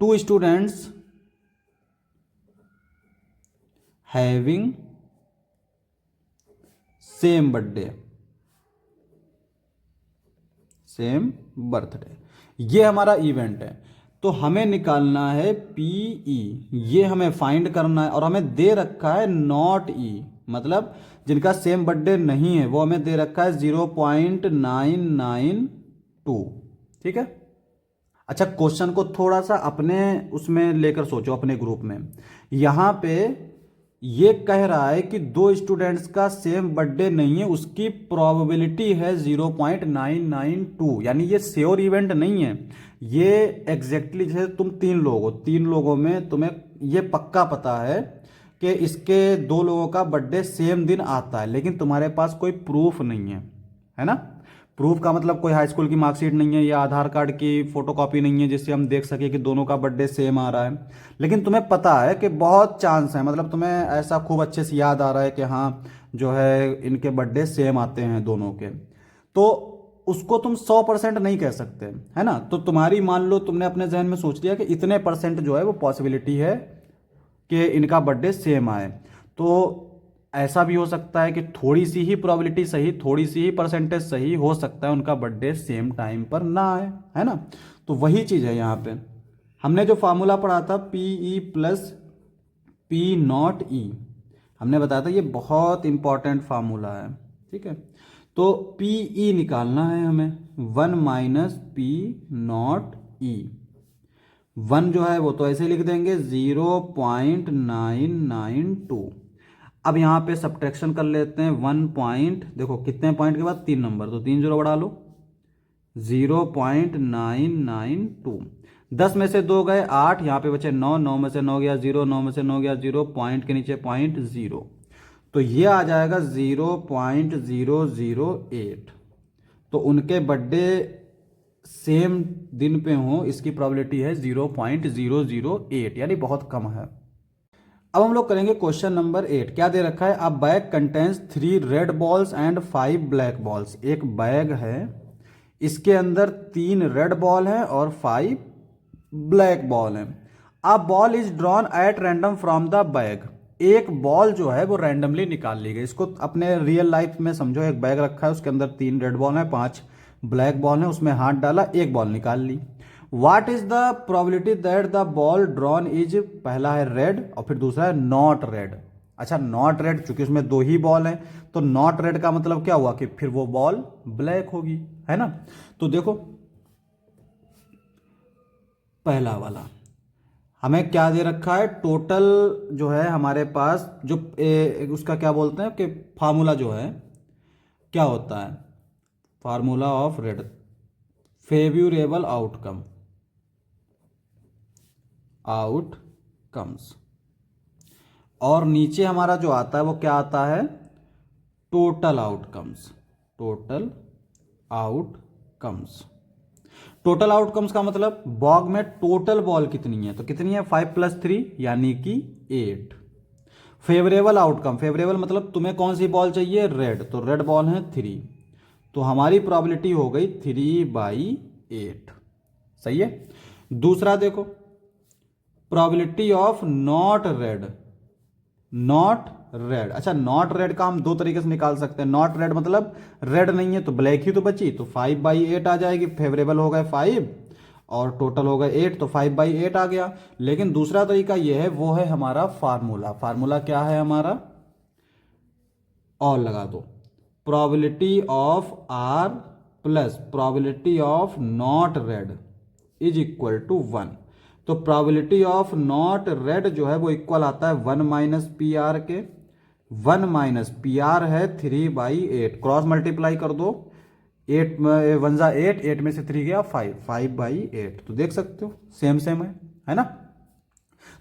A: 2 students having same birthday, same birthday, ये हमारा इवेंट है। तो हमें निकालना है पीई, ये हमें फाइंड करना है, और हमें दे रखा है नॉट ई, मतलब जिनका सेम बर्थडे नहीं है वो हमें दे रखा है 0.992। ठीक है। अच्छा, क्वेश्चन को थोड़ा सा अपने उसमें लेकर सोचो, अपने ग्रुप में। यहां पे ये कह रहा है कि 2 स्टूडेंट्स का सेम बर्थडे नहीं है, उसकी प्रोबेबिलिटी है 0.992, यानी ये श्योर इवेंट नहीं है। ये एग्जैक्टली जैसे तुम 3 लोग हो, 3 लोगों में तुम्हें ये पक्का पता है कि इसके 2 लोगों का बर्थडे सेम दिन आता है, लेकिन तुम्हारे पास कोई प्रूफ नहीं है ना। प्रूफ का मतलब कोई हाई स्कूल की मार्कशीट नहीं है या आधार कार्ड की फोटोकॉपी नहीं है जिससे हम देख सके कि दोनों का बर्थडे सेम आ रहा है, लेकिन तुम्हें पता है कि बहुत चांस है, मतलब तुम्हें ऐसा खूब अच्छे से याद आ रहा है कि हाँ जो है इनके बर्थडे सेम आते हैं दोनों के, तो उसको तुम 100% नहीं कह सकते, है ना। तो तुम्हारी, मान लो तुमने अपने जहन में सोच लिया कि इतने % जो है वो पॉसिबिलिटी है कि इनका बर्थडे सेम आए, तो ऐसा भी हो सकता है कि थोड़ी सी ही प्रोबेबिलिटी सही, थोड़ी सी ही % सही हो सकता है उनका बर्थडे सेम टाइम पर ना आए, है ना। तो वही चीज़ है यहाँ पे। हमने जो फार्मूला पढ़ा था PE प्लस P0E, हमने बताया था ये बहुत इंपॉर्टेंट फार्मूला है, ठीक है। तो PE निकालना है हमें, 1 माइनस P0E। 1 जो है वो तो ऐसे लिख देंगे 0.992। अब यहाँ पे सब्ट्रैक्शन कर लेते हैं, 1 पॉइंट, देखो कितने पॉइंट के बाद 3 नंबर, तो 3 जीरो बढ़ा लो, 0.992। 10 में से 2 गए 8, यहाँ पे बचे 9, 9 में से 9 गया 0, 9 में से 9 गया 0, पॉइंट के नीचे पॉइंट 0, तो ये आ जाएगा 0.008। तो उनके बर्थडे सेम दिन पे हो, इसकी प्रोबेबिलिटी है 0.008, यानी बहुत कम है। अब हम लोग करेंगे क्वेश्चन नंबर 8। क्या दे रखा है, a bag contains 3 red balls and 5 black balls. एक बैग है, इसके अंदर 3 रेड बॉल है और 5 ब्लैक बॉल है। A ball is drawn at random from the bag. एक बॉल जो है वो रैंडमली निकाल ली गई। इसको अपने रियल लाइफ में समझो, एक बैग रखा है, उसके अंदर 3 रेड बॉल है, 5 ब्लैक बॉल है, उसमें हाथ डाला, एक बॉल निकाल ली। What is the probability that the ball drawn is, पहला है रेड और फिर दूसरा है नॉट रेड। अच्छा नॉट रेड, चूंकि उसमें 2 ही बॉल हैं तो नॉट रेड का मतलब क्या हुआ कि फिर वो बॉल ब्लैक होगी, है ना। तो देखो पहला वाला हमें क्या दे रखा है, टोटल जो है हमारे पास जो उसका क्या बोलते हैं कि फार्मूला जो है क्या होता है, formula of red, favourable outcome, outcomes, और नीचे हमारा जो आता है वो क्या आता है, total outcomes, total outcomes. Total outcomes का मतलब बॉग में टोटल बॉल कितनी है, तो कितनी है 5 + 3 यानी कि 8। फेवरेबल आउटकम, फेवरेबल मतलब तुम्हें कौन सी बॉल चाहिए, रेड, तो रेड बॉल है 3, तो हमारी प्रोबेबिलिटी हो गई 3/8। सही है। दूसरा देखो, probability of not red, not red. अच्छा नॉट रेड का हम 2 तरीके से निकाल सकते हैं। नॉट रेड मतलब रेड नहीं है तो ब्लैक ही तो बची, तो 5/8 आ जाएगी। फेवरेबल हो गए 5 और टोटल हो गए 8, तो 5/8 आ गया। लेकिन दूसरा तरीका यह है, वो है हमारा फार्मूला। फार्मूला क्या है हमारा, और लगा दो, probability of R plus probability of not red is equal to 1। तो प्रोबेबिलिटी ऑफ नॉट रेड जो है वो इक्वल आता है 1 - PR के। 1 - PR है 3/8, क्रॉस मल्टीप्लाई कर दो, 8 1 × 8, 8 में से 3 गया 5, 5/8। तो देख सकते हो सेम सेम है ना।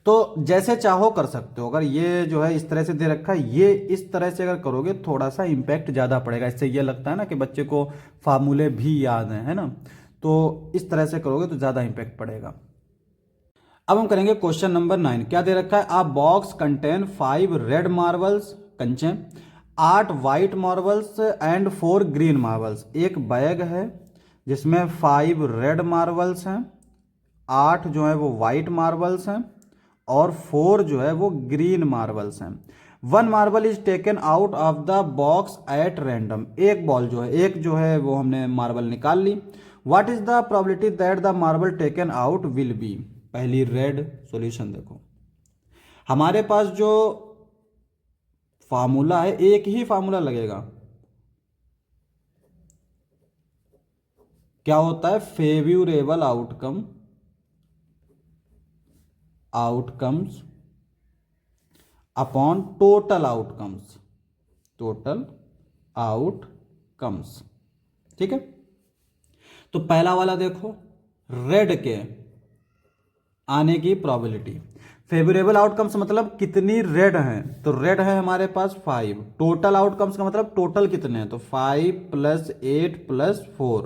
A: तो जैसे चाहो कर सकते हो। अगर ये जो है इस तरह से दे रखा है, ये इस तरह से अगर करोगे थोड़ा सा इंपैक्ट ज़्यादा पड़ेगा। इससे ये लगता है ना कि बच्चे को फार्मूले भी याद हैं, है ना। तो इस तरह से करोगे तो ज़्यादा इंपैक्ट पड़ेगा। अब हम करेंगे क्वेश्चन नंबर 9। क्या दे रखा है, आ बॉक्स कंटेन 5 रेड मार्बल्स, कंचे, 8 white marbles and 4 green marbles. एक बैग है जिसमें 5 रेड मार्बल्स हैं, 8 जो है वो वाइट मार्बल्स हैं और 4 जो है वो ग्रीन मार्बल्स हैं। 1 marble is taken out of the box at random. एक बॉल जो है, एक जो है वो हमने मार्बल निकाल ली। What is the probability that the marble taken out will be. पहली रेड, सॉल्यूशन देखो हमारे पास जो फार्मूला है, एक ही फार्मूला लगेगा, क्या होता है, favourable outcome, outcomes upon total outcomes, total outcomes. ठीक है। तो पहला वाला देखो, रेड के आने की प्रोबेबिलिटी, फेवरेबल आउटकम्स मतलब कितनी रेड हैं, तो रेड है हमारे पास 5। टोटल आउटकम्स का मतलब टोटल कितने हैं, तो 5 + 8 + 4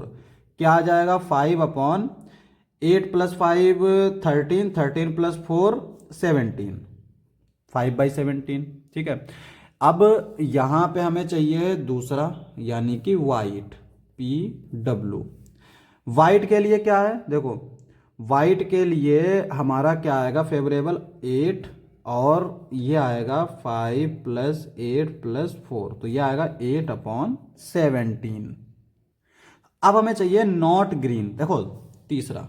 A: क्या आ जाएगा, 5/8 + 5 13, 13 + 4 17, 5/17। ठीक है। अब यहां पे हमें चाहिए दूसरा, यानी कि वाइट, PW। वाइट के लिए क्या है, देखो वाइट के लिए हमारा क्या आएगा, फेवरेबल 8 और ये आएगा 5 + 8 + 4, तो ये आएगा 8/17। अब हमें चाहिए नॉट ग्रीन। देखो तीसरा,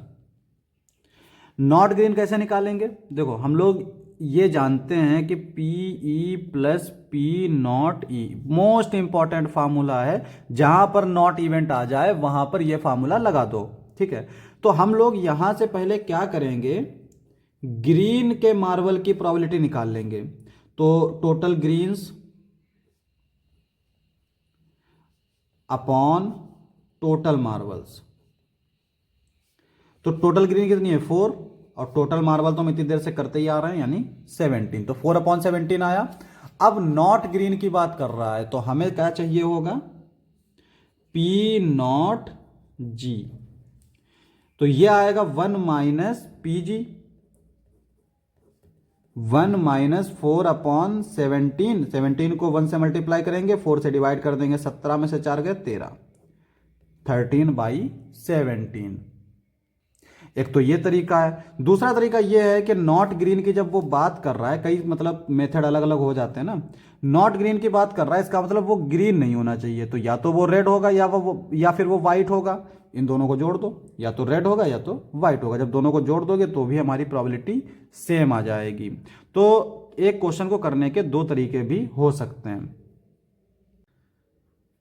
A: नॉट ग्रीन कैसे निकालेंगे, देखो हम लोग ये जानते हैं कि PE + P0E most important formula है। जहां पर नॉट इवेंट आ जाए वहां पर यह फार्मूला लगा दो। ठीक है। तो हम लोग यहां से पहले क्या करेंगे, ग्रीन के मार्बल की प्रोबेबिलिटी निकाल लेंगे। तो total greens upon total marbles, तो टोटल ग्रीन कितनी है 4 और टोटल मार्बल तो हम इतनी देर से करते ही आ रहे हैं यानी 17, तो 4/17 आया। अब नॉट ग्रीन की बात कर रहा है तो हमें क्या चाहिए होगा, P0G, तो ये आएगा 1 - PG, 1 - 4/17, 17 को 1 से मल्टीप्लाई करेंगे, 4 से डिवाइड कर देंगे, 17 में से 4 गए 13, 13/17। एक तो ये तरीका है। दूसरा तरीका ये है कि नॉट ग्रीन की जब वो बात कर रहा है, कई मतलब मेथड अलग अलग हो जाते हैं ना, नॉट ग्रीन की बात कर रहा है इसका मतलब वो ग्रीन नहीं होना चाहिए, तो या तो वो रेड होगा या फिर वो वाइट होगा। इन दोनों को जोड़ दो, या तो रेड होगा या तो वाइट होगा। जब दोनों को जोड़ दोगे तो भी हमारी प्रोबेबिलिटी सेम आ जाएगी। तो एक क्वेश्चन को करने के दो तरीके भी हो सकते हैं।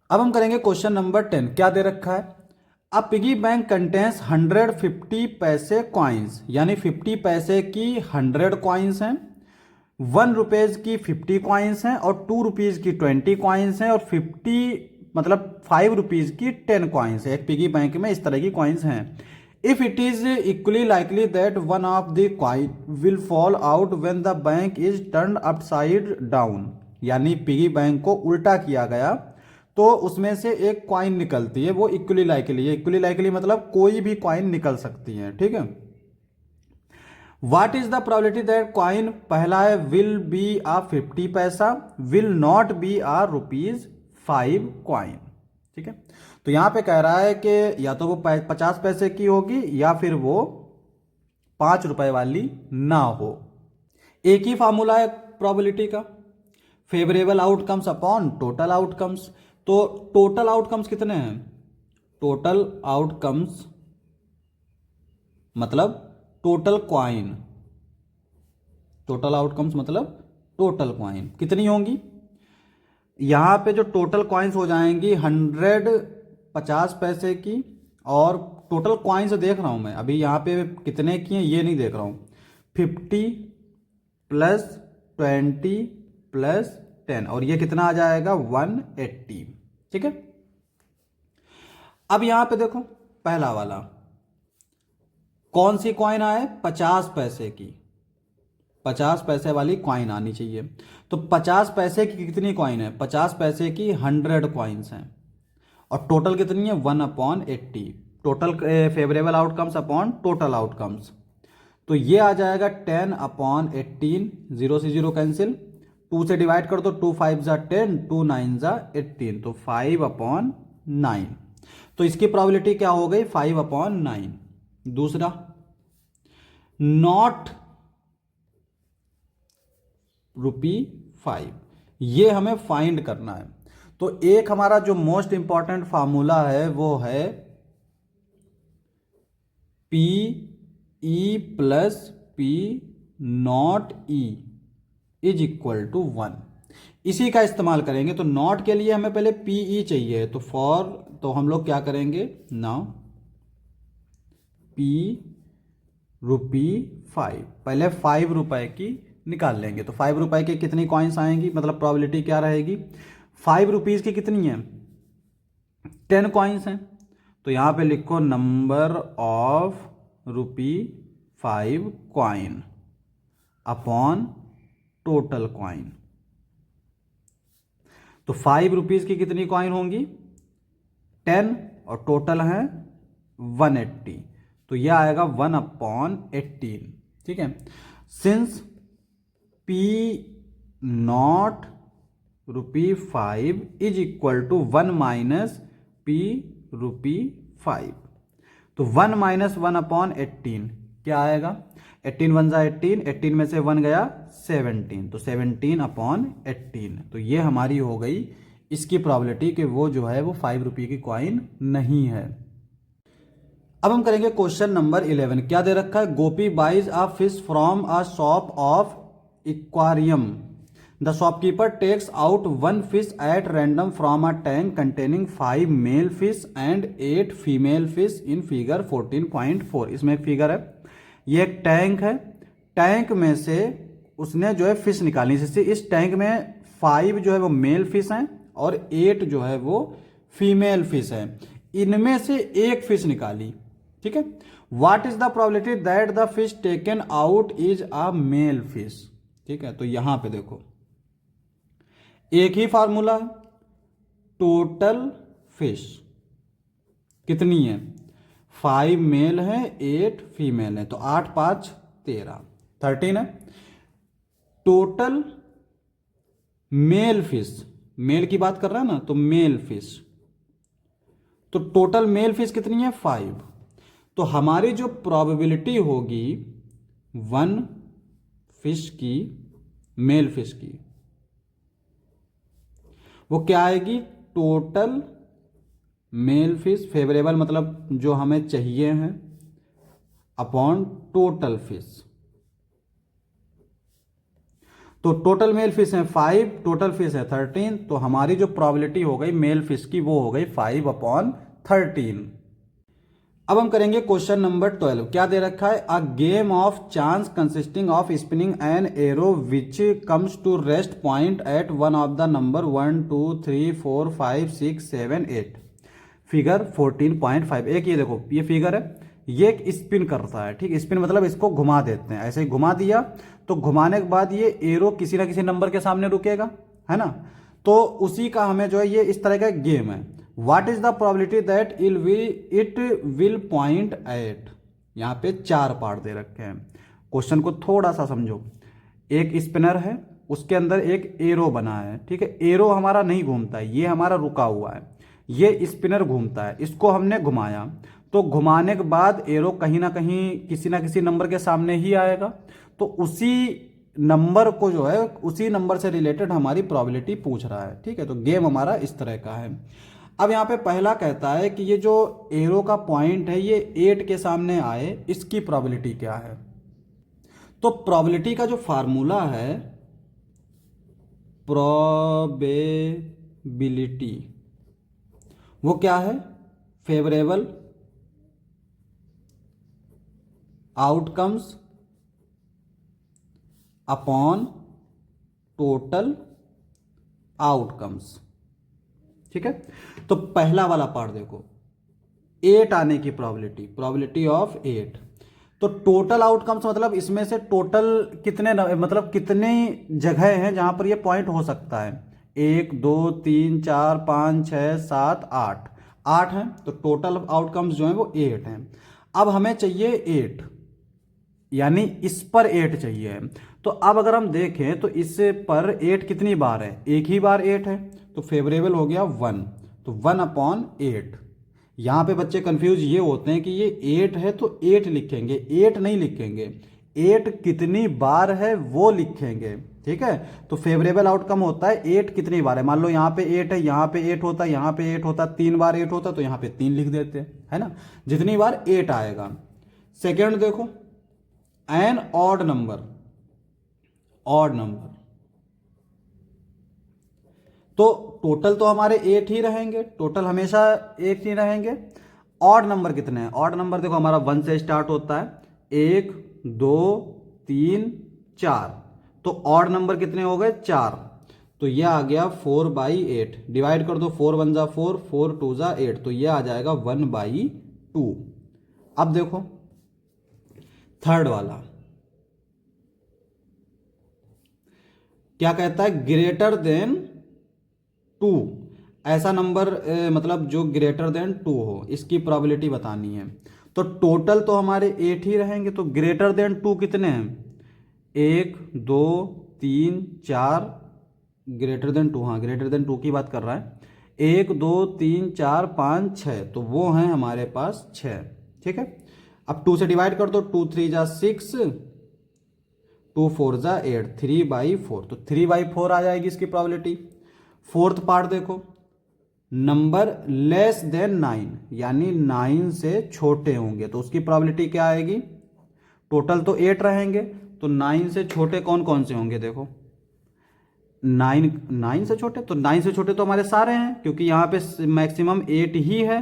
A: अब हम करेंगे क्वेश्चन नंबर 10। क्या दे रखा है? अ पिगी बैंक कंटेंस 150 पैसे कॉइन्स, यानी 50 पैसे की 100 कॉइन्स हैं, 1 रुपीज की 50 कॉइन्स हैं और 2 रुपीज की 20 कॉइन्स हैं और 50 मतलब 5 रुपीज की 10 कॉइन्स है। एक पिगी बैंक में इस तरह की कॉइन्स हैं। If it is equally likely that one of the coin will fall out when the bank is turn upside down, यानी पिगी बैंक को उल्टा किया गया तो उसमें से एक कॉइन निकलती है, वो इक्वली लाइकली है। इक्वली लाइकली मतलब कोई भी कॉइन निकल सकती है, ठीक है। What is the probability that coin, पहला है will be a 50 paisa, will not be a ₹5 coin, ठीक है। तो यहां पे कह रहा है कि या तो वो 50 पैसे की होगी या फिर वो 5 रुपए वाली ना हो। एक ही फार्मूला है प्रोबेबिलिटी का, favourable outcomes upon total outcomes. तो टोटल आउटकम्स कितने हैं? टोटल आउटकम्स मतलब टोटल क्वाइन, टोटल आउटकम्स मतलब टोटल क्वाइन कितनी होंगी? यहां पे जो टोटल क्वाइंस हो जाएंगी 100 50 पैसे की, और टोटल क्वाइंस देख रहा हूं मैं अभी यहां पे कितने की हैं ये नहीं देख रहा हूं। 50 प्लस 20 प्लस 10 और ये कितना आ जाएगा 180, ठीक है। अब यहां पे देखो पहला वाला कौन सी कॉइन आए? 50 पैसे की, 50 पैसे वाली कॉइन आनी चाहिए। तो 50 पैसे की कितनी कॉइन है? 50 पैसे की 100 कॉइन्स हैं और टोटल कितनी है 1/80। Total favourable outcomes upon total outcomes, तो ये आ जाएगा 10/18। 0 से 0 कैंसिल, 2 से डिवाइड कर दो, 2 5 जा 10, 2 9 जा 18, तो 5/9। तो इसकी प्रोबेबिलिटी क्या हो गई? 5/9। दूसरा नॉट ₹5, ये हमें फाइंड करना है। तो एक हमारा जो मोस्ट इंपॉर्टेंट फार्मूला है वो है P E plus P not E is equal to 1। इसी का इस्तेमाल करेंगे। तो नॉट के लिए हमें पहले पी ई चाहिए, तो फॉर तो हम लोग क्या करेंगे नाउ पी ₹5, पहले 5 रुपए की निकाल लेंगे। तो 5 रुपए की कितनी कॉइन्स आएंगी, मतलब प्रोबेबिलिटी क्या रहेगी? 5 रुपीज की कितनी है? 10 कॉइन्स हैं। तो यहां पे लिखो number of ₹5 coin upon total coin. तो 5 रुपीज की कितनी कॉइन होंगी? 10 और टोटल है 180, तो यह आएगा 1/18, ठीक है। Since P not ₹5 is equal to 1 minus P ₹5, तो 1 माइनस 1/18 क्या आएगा? 18 1 जा 18, 18 में से 1 गया 17, तो 17/18। तो ये हमारी हो गई इसकी प्रोबेबिलिटी कि वो जो है वो 5 रुपये की कॉइन नहीं है। अब हम करेंगे क्वेश्चन नंबर 11। क्या दे रखा है? Gopi buys a fish from a shop of aquarium, the shopkeeper takes out 1 fish at random from a tank containing 5 male fish and 8 female fish in figure 14.4। इसमें एक फिगर है, ये एक टैंक है, टैंक में से उसने जो है फिश निकाली, जिससे इस टैंक में 5 जो है वो मेल फिश हैं और 8 जो है वो फीमेल फिश है। इनमें से एक फिश निकाली, ठीक है। What is the probability that the fish taken out is a male fish, ठीक है। तो यहां पे देखो एक ही फार्मूला है, टोटल फिश कितनी है? 5 मेल है 8 फीमेल है, तो 8 5 13 13 है। टोटल मेल फिश, मेल की बात कर रहा है ना, तो मेल फिश, तो टोटल मेल फिश कितनी है? 5। तो हमारी जो प्रोबेबिलिटी होगी वन फिश की, मेल फिश की, वो क्या आएगी, टोटल मेल फिश, फेवरेबल मतलब जो हमें चाहिए हैं, अपॉन टोटल फिश। तो टोटल मेल फिश है 5, टोटल फिश है 13, तो हमारी जो प्रोबेबिलिटी हो गई मेल फिश की वो हो गई 5/13। अब हम करेंगे क्वेश्चन नंबर 12। क्या दे रखा है, a game of chance consisting of spinning an arrow which comes to rest point at one of the number 1 2 3 4 5 6 7 8, figure 14.5। एक ये देखो ये फिगर है, ये एक स्पिन करता है, ठीक, स्पिन मतलब इसको घुमा देते हैं, ऐसे ही घुमा दिया तो घुमाने के बाद ये एरो किसी ना किसी नंबर के सामने रुकेगा, है ना। तो उसी का हमें जो है ये इस तरह का गेम है। What is the probability that it will point at, यहाँ पे 4 पार्ट दे रखे हैं। क्वेश्चन को थोड़ा सा समझो। एक स्पिनर है, उसके अंदर एक एरो बना है, ठीक है, एरो हमारा नहीं घूमता है, ये हमारा रुका हुआ है, ये स्पिनर घूमता है, इसको हमने घुमाया, तो घुमाने के बाद एरो कहीं ना कहीं किसी ना किसी नंबर के सामने ही आएगा, तो उसी नंबर को जो है उसी नंबर से रिलेटेड हमारी प्रोबेबिलिटी पूछ रहा है, ठीक है। तो गेम हमारा इस तरह का है। अब यहाँ पे पहला कहता है कि ये जो एरो का पॉइंट है ये 8 के सामने आए, इसकी प्रोबेबिलिटी क्या है। तो प्रोबेबिलिटी का जो फार्मूला है, प्रोबेबिलिटी, वो क्या है, favourable outcomes upon total outcomes, ठीक है। तो पहला वाला पार्ट देखो, 8 आने की प्रोबेबिलिटी ऑफ 8, तो टोटल आउटकम्स मतलब इसमें से टोटल कितने मतलब कितने जगह हैं जहां पर ये पॉइंट हो सकता है, 1 2 3 4 5 6 7 8 हैं, तो टोटल आउटकम्स जो हैं वो 8 हैं। अब हमें चाहिए 8, यानी इस पर 8 चाहिए। तो अब अगर हम देखें तो इस पर 8 कितनी बार है, एक ही बार 8 है, तो फेवरेबल हो गया 1, तो 1/8। यहां पे बच्चे कंफ्यूज ये होते हैं कि ये 8 है तो 8 लिखेंगे, 8 नहीं लिखेंगे, 8 कितनी बार है वो लिखेंगे, ठीक है। तो फेवरेबल आउटकम होता है 8 कितनी बार है, मान लो यहाँ पे 8 है, यहाँ पे 8 होता, यहाँ पे 8 होता, 3 बार 8 होता, तो यहाँ पे 3 लिख देते हैं, है ना, जितनी बार 8 आएगा। सेकेंड देखो, एन ऑड नंबर, तो टोटल तो हमारे 8 ही रहेंगे, टोटल हमेशा 8 ही रहेंगे। ऑड नंबर कितने हैं, ऑड नंबर देखो हमारा 1 से स्टार्ट होता है, 1 2 3 4, तो ऑड नंबर कितने हो गए, 4, तो ये आ गया 4/8, डिवाइड कर दो, 4 1 जा 4, 4 2 जा 8, तो ये आ जाएगा 1/2। अब देखो थर्ड वाला क्या कहता है, ग्रेटर देन 2, ऐसा नंबर मतलब जो ग्रेटर देन 2 हो, इसकी प्रोबेबिलिटी बतानी है। तो टोटल तो हमारे 8 ही रहेंगे, तो ग्रेटर देन 2 कितने हैं, 1 2 3 4, ग्रेटर देन 2, हाँ ग्रेटर देन 2 की बात कर रहा है, 1 2 3 4 5 6, तो वो हैं हमारे पास 6, ठीक है। अब 2 से डिवाइड कर दो, 2 3 जा 6, 2 4 जा 8, 3/4, तो 3/4 आ जाएगी इसकी प्रोबेबिलिटी। फोर्थ पार्ट देखो, नंबर लेस देन 9, यानी 9 से छोटे होंगे, तो उसकी प्रोबेबिलिटी क्या आएगी, टोटल तो 8 रहेंगे, तो 9 से छोटे कौन कौन से होंगे, देखो 9 से छोटे, तो 9 से छोटे तो हमारे सारे हैं, क्योंकि यहाँ पे मैक्सिमम 8 ही है,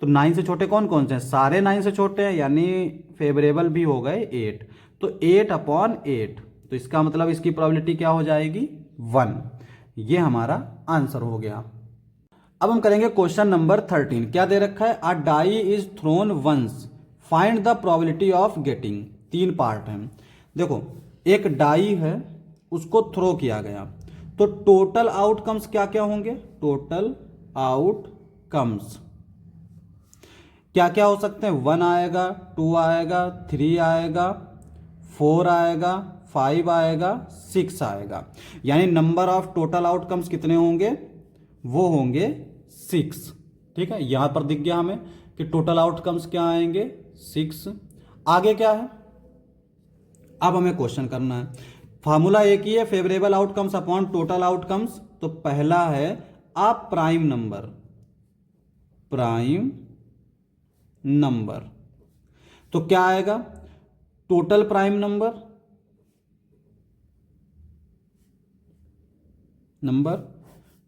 A: तो 9 से छोटे कौन कौन से हैं, सारे 9 से छोटे हैं, यानी फेवरेबल भी हो गए 8, तो 8/8, तो इसका मतलब इसकी प्रोबेबिलिटी क्या हो जाएगी, 1। ये हमारा आंसर हो गया। अब हम करेंगे क्वेश्चन नंबर 13। क्या दे रखा है, a die is thrown once, find the probability of getting. 3 part हैं, देखो एक डाई है, उसको थ्रो किया गया, तो टोटल आउटकम्स क्या क्या होंगे, टोटल आउटकम्स क्या क्या हो सकते हैं, 1 आएगा, 2 आएगा, 3 आएगा, 4 आएगा, 5 आएगा, 6 आएगा, यानी नंबर ऑफ टोटल आउटकम्स कितने होंगे, वो होंगे 6, ठीक है। यहां पर दिख गया हमें कि टोटल आउटकम्स क्या आएंगे, 6। आगे क्या है, अब हमें क्वेश्चन करना है। फार्मूला एक ही है, favourable outcomes upon total outcomes. तो पहला है a prime number, prime number तो क्या आएगा, total prime number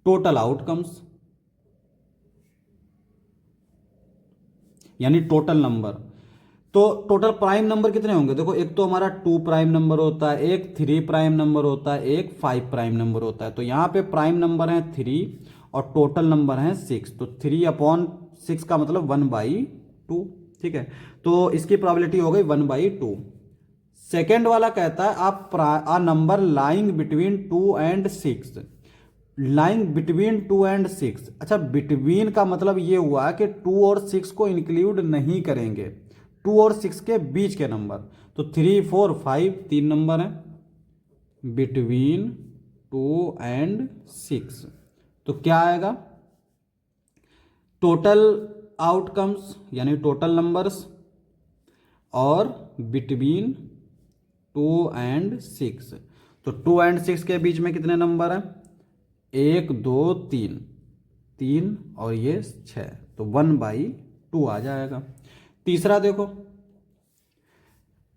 A: total outcomes, यानी टोटल नंबर। तो टोटल प्राइम नंबर कितने होंगे, देखो एक तो हमारा 2 प्राइम नंबर होता है, एक 3 प्राइम नंबर होता है, एक 5 प्राइम नंबर होता है। तो यहां पे प्राइम नंबर है 3 और टोटल नंबर है 6। तो 3/6 का मतलब 1/2, ठीक है। तो इसकी प्रोबेबिलिटी हो गई 1/2। सेकेंड वाला कहता है आप a number lying between 2 and 6, lying between 2 and 6। अच्छा, बिटवीन का मतलब ये हुआ कि 2 और 6 को इंक्लूड नहीं करेंगे, 2 और 6 के बीच के नंबर। तो 3, 4, 5 तीन नंबर हैं बिटवीन 2 एंड 6। तो क्या आएगा, टोटल आउटकम्स यानी टोटल नंबर्स और बिटवीन 2 एंड 6। तो 2 एंड 6 के बीच में कितने नंबर हैं, 1, 2, 3, 3 और ये 6। तो 1/2 आ जाएगा। तीसरा देखो,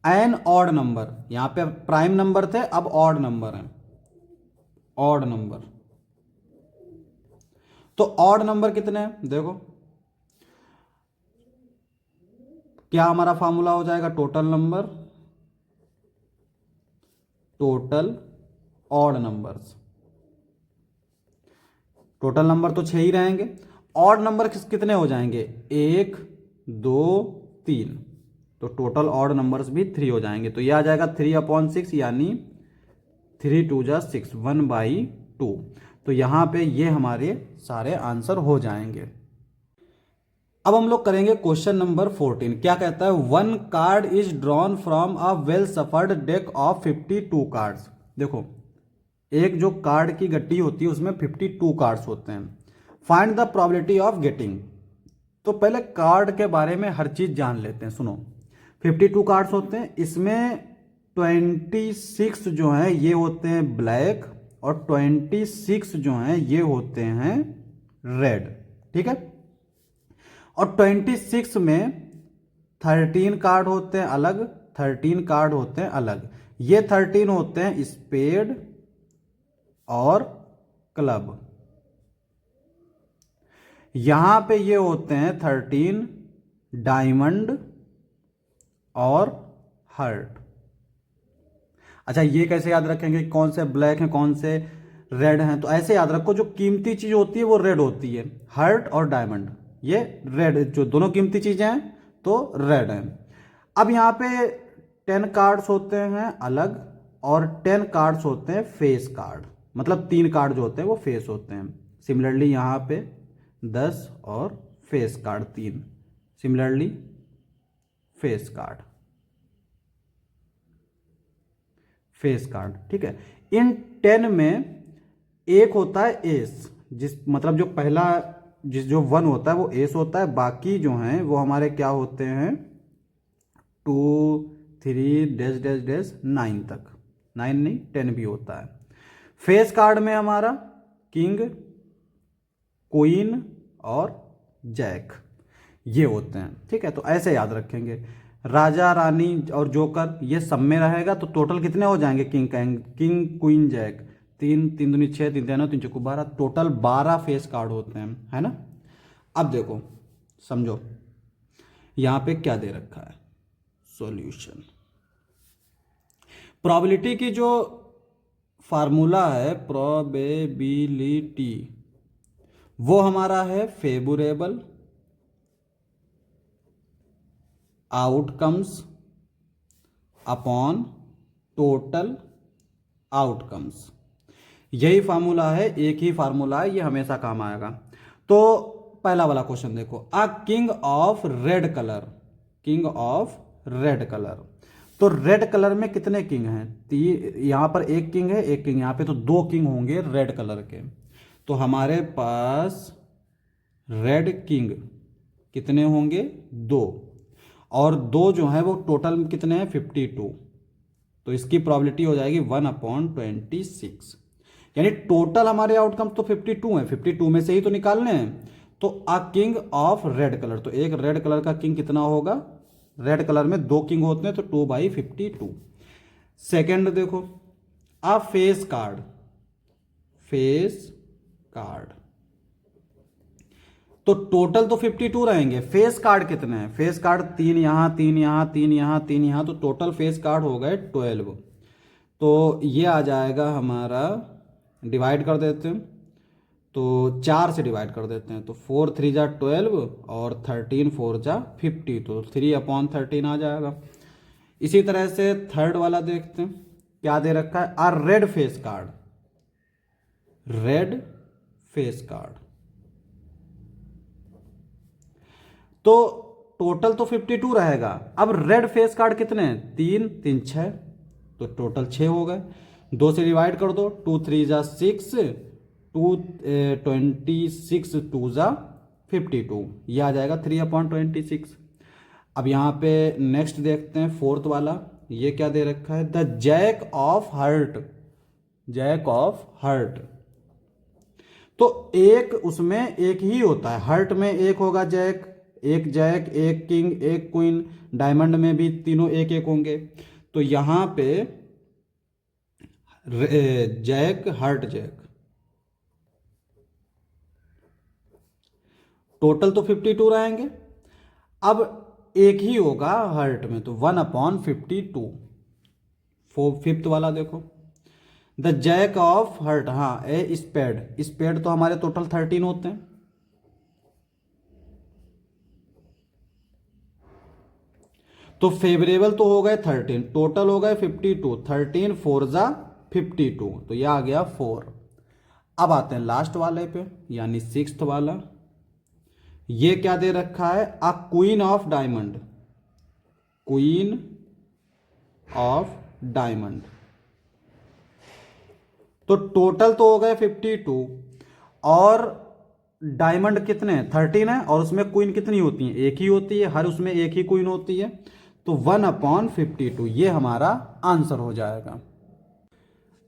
A: एन ऑड नंबर, यहां पे प्राइम नंबर थे अब ऑड नंबर है, ऑड नंबर। तो ऑड नंबर कितने हैं, देखो क्या हमारा फॉर्मूला हो जाएगा, total number total odd numbers. Total number तो 6 ही रहेंगे, ऑड नंबर कितने हो जाएंगे, 1, 2, 3। तो टोटल ऑड नंबर्स भी 3 हो जाएंगे। तो यह आ जाएगा 3/6 यानी 3 2 जा 6, 1/2। तो यहां पे ये हमारे सारे आंसर हो जाएंगे। अब हम लोग करेंगे क्वेश्चन नंबर 14। क्या कहता है, 1 card is drawn from a well suffered deck of 52 cards. देखो एक जो कार्ड की गट्टी होती है उसमें 52 कार्ड्स होते हैं। Find the probability of getting. तो पहले कार्ड के बारे में हर चीज जान लेते हैं, सुनो। 52 कार्ड्स होते हैं, इसमें 26 जो हैं ये होते हैं ब्लैक और 26 जो हैं ये होते हैं रेड, ठीक है। और 26 में 13 कार्ड होते हैं अलग, 13 कार्ड होते हैं अलग। ये 13 होते हैं स्पेड और क्लब। यहां पे ये होते हैं 13 डायमंड और हर्ट। अच्छा, ये कैसे याद रखेंगे कौन से ब्लैक हैं कौन से रेड हैं, तो ऐसे याद रखो जो कीमती चीज होती है वो रेड होती है, हर्ट और डायमंड ये रेड, जो दोनों कीमती चीजें हैं तो रेड हैं। अब यहां पे 10 कार्ड्स होते हैं अलग और 10 कार्ड्स होते हैं फेस कार्ड, मतलब 3 कार्ड जो होते हैं वो फेस होते हैं। सिमिलरली यहां पे 10 और face card 3, similarly face card, face card, ठीक है। इन 10 में एक होता है एस, जिस मतलब जो पहला जो 1 होता है वो एस होता है, बाकी जो हैं वो हमारे क्या होते हैं 2, 3 डैश डैश डैश 9 तक, 9 नहीं 10 भी होता है। फेस कार्ड में हमारा किंग, क्वीन और जैक ये होते हैं, ठीक है। तो ऐसे याद रखेंगे, राजा रानी और जोकर ये सब में रहेगा। तो टोटल कितने हो जाएंगे, किंग किंग क्वीन जैक 3 3 दूनी 6 3 3 3 चौको 12, टोटल 12 फेस कार्ड होते हैं, है ना। अब देखो समझो यहां पे क्या दे रखा है, सॉल्यूशन। प्रोबेबिलिटी की जो फार्मूला है प्रोबेबिलिटी वो हमारा है favourable outcomes upon total outcomes. यही फार्मूला है, एक ही फार्मूला है, ये हमेशा काम आएगा। तो पहला वाला क्वेश्चन देखो, a king of red colour, king of red colour. तो रेड कलर में कितने किंग हैं, यहां पर एक किंग है एक किंग, यहां पे तो 2 किंग होंगे रेड कलर के। तो हमारे पास रेड किंग कितने होंगे 2, और 2 जो है वो टोटल कितने हैं 52, तो इसकी प्रोबेबिलिटी हो जाएगी 1/26। यानी टोटल हमारे आउटकम्स तो 52 हैं, 52 में से ही तो निकालने हैं। तो a king of red colour, तो एक रेड कलर का किंग कितना होगा, रेड कलर में 2 किंग होते हैं तो 2/52। सेकेंड देखो, अ फेस कार्ड, फेस कार्ड, तो टोटल तो 52 रहेंगे, फेस कार्ड कितने हैं, फेस कार्ड 3 यहां, 3 यहां, 3 यहां, 3 यहां, तो टोटल फेस कार्ड हो गए 12। तो ये आ जाएगा हमारा, डिवाइड कर देते हैं तो 4 से डिवाइड कर देते हैं, तो 4 3 जा 12 और 13 4 जा 50, तो 3/13 आ जाएगा। इसी तरह से थर्ड वाला देखते हैं, क्या दे रखा है, a red face card, red face card, तो टोटल तो 52 रहेगा। अब रेड फेस कार्ड कितने हैं, 3 3 6, तो टोटल 6 हो गए। 2 से डिवाइड कर दो, 2 3 जा 6, 2 26 2 जा 52, ये आ जाएगा 3/26। अब यहाँ पे नेक्स्ट देखते हैं फोर्थ वाला, ये क्या दे रखा है, the jack of heart, jack of heart, तो एक उसमें एक ही होता है, हर्ट में एक होगा जैक, एक जैक, एक किंग, एक क्वीन, डायमंड में भी तीनों एक एक होंगे। तो यहां पे जैक, हर्ट जैक, टोटल तो 52 रहेंगे। अब एक ही होगा हर्ट में, तो 1/52। फिफ्थ वाला देखो, द जैक ऑफ हर्ट, हाँ ए स्पेड, स्पेड तो हमारे टोटल 13 होते हैं, तो फेवरेबल तो हो गए 13, टोटल हो गए 52, 13 4 जा 52, तो यह आ गया 4। अब आते हैं लास्ट वाले पे, यानी सिक्स्थ वाला, ये क्या दे रखा है, a queen of diamond, queen of diamond, तो टोटल तो हो गए 52 और डायमंड कितने हैं 13 है, और उसमें क्वीन कितनी होती है, एक ही होती है, हर उसमें एक ही क्वीन होती है, तो 1/52 ये हमारा आंसर हो जाएगा।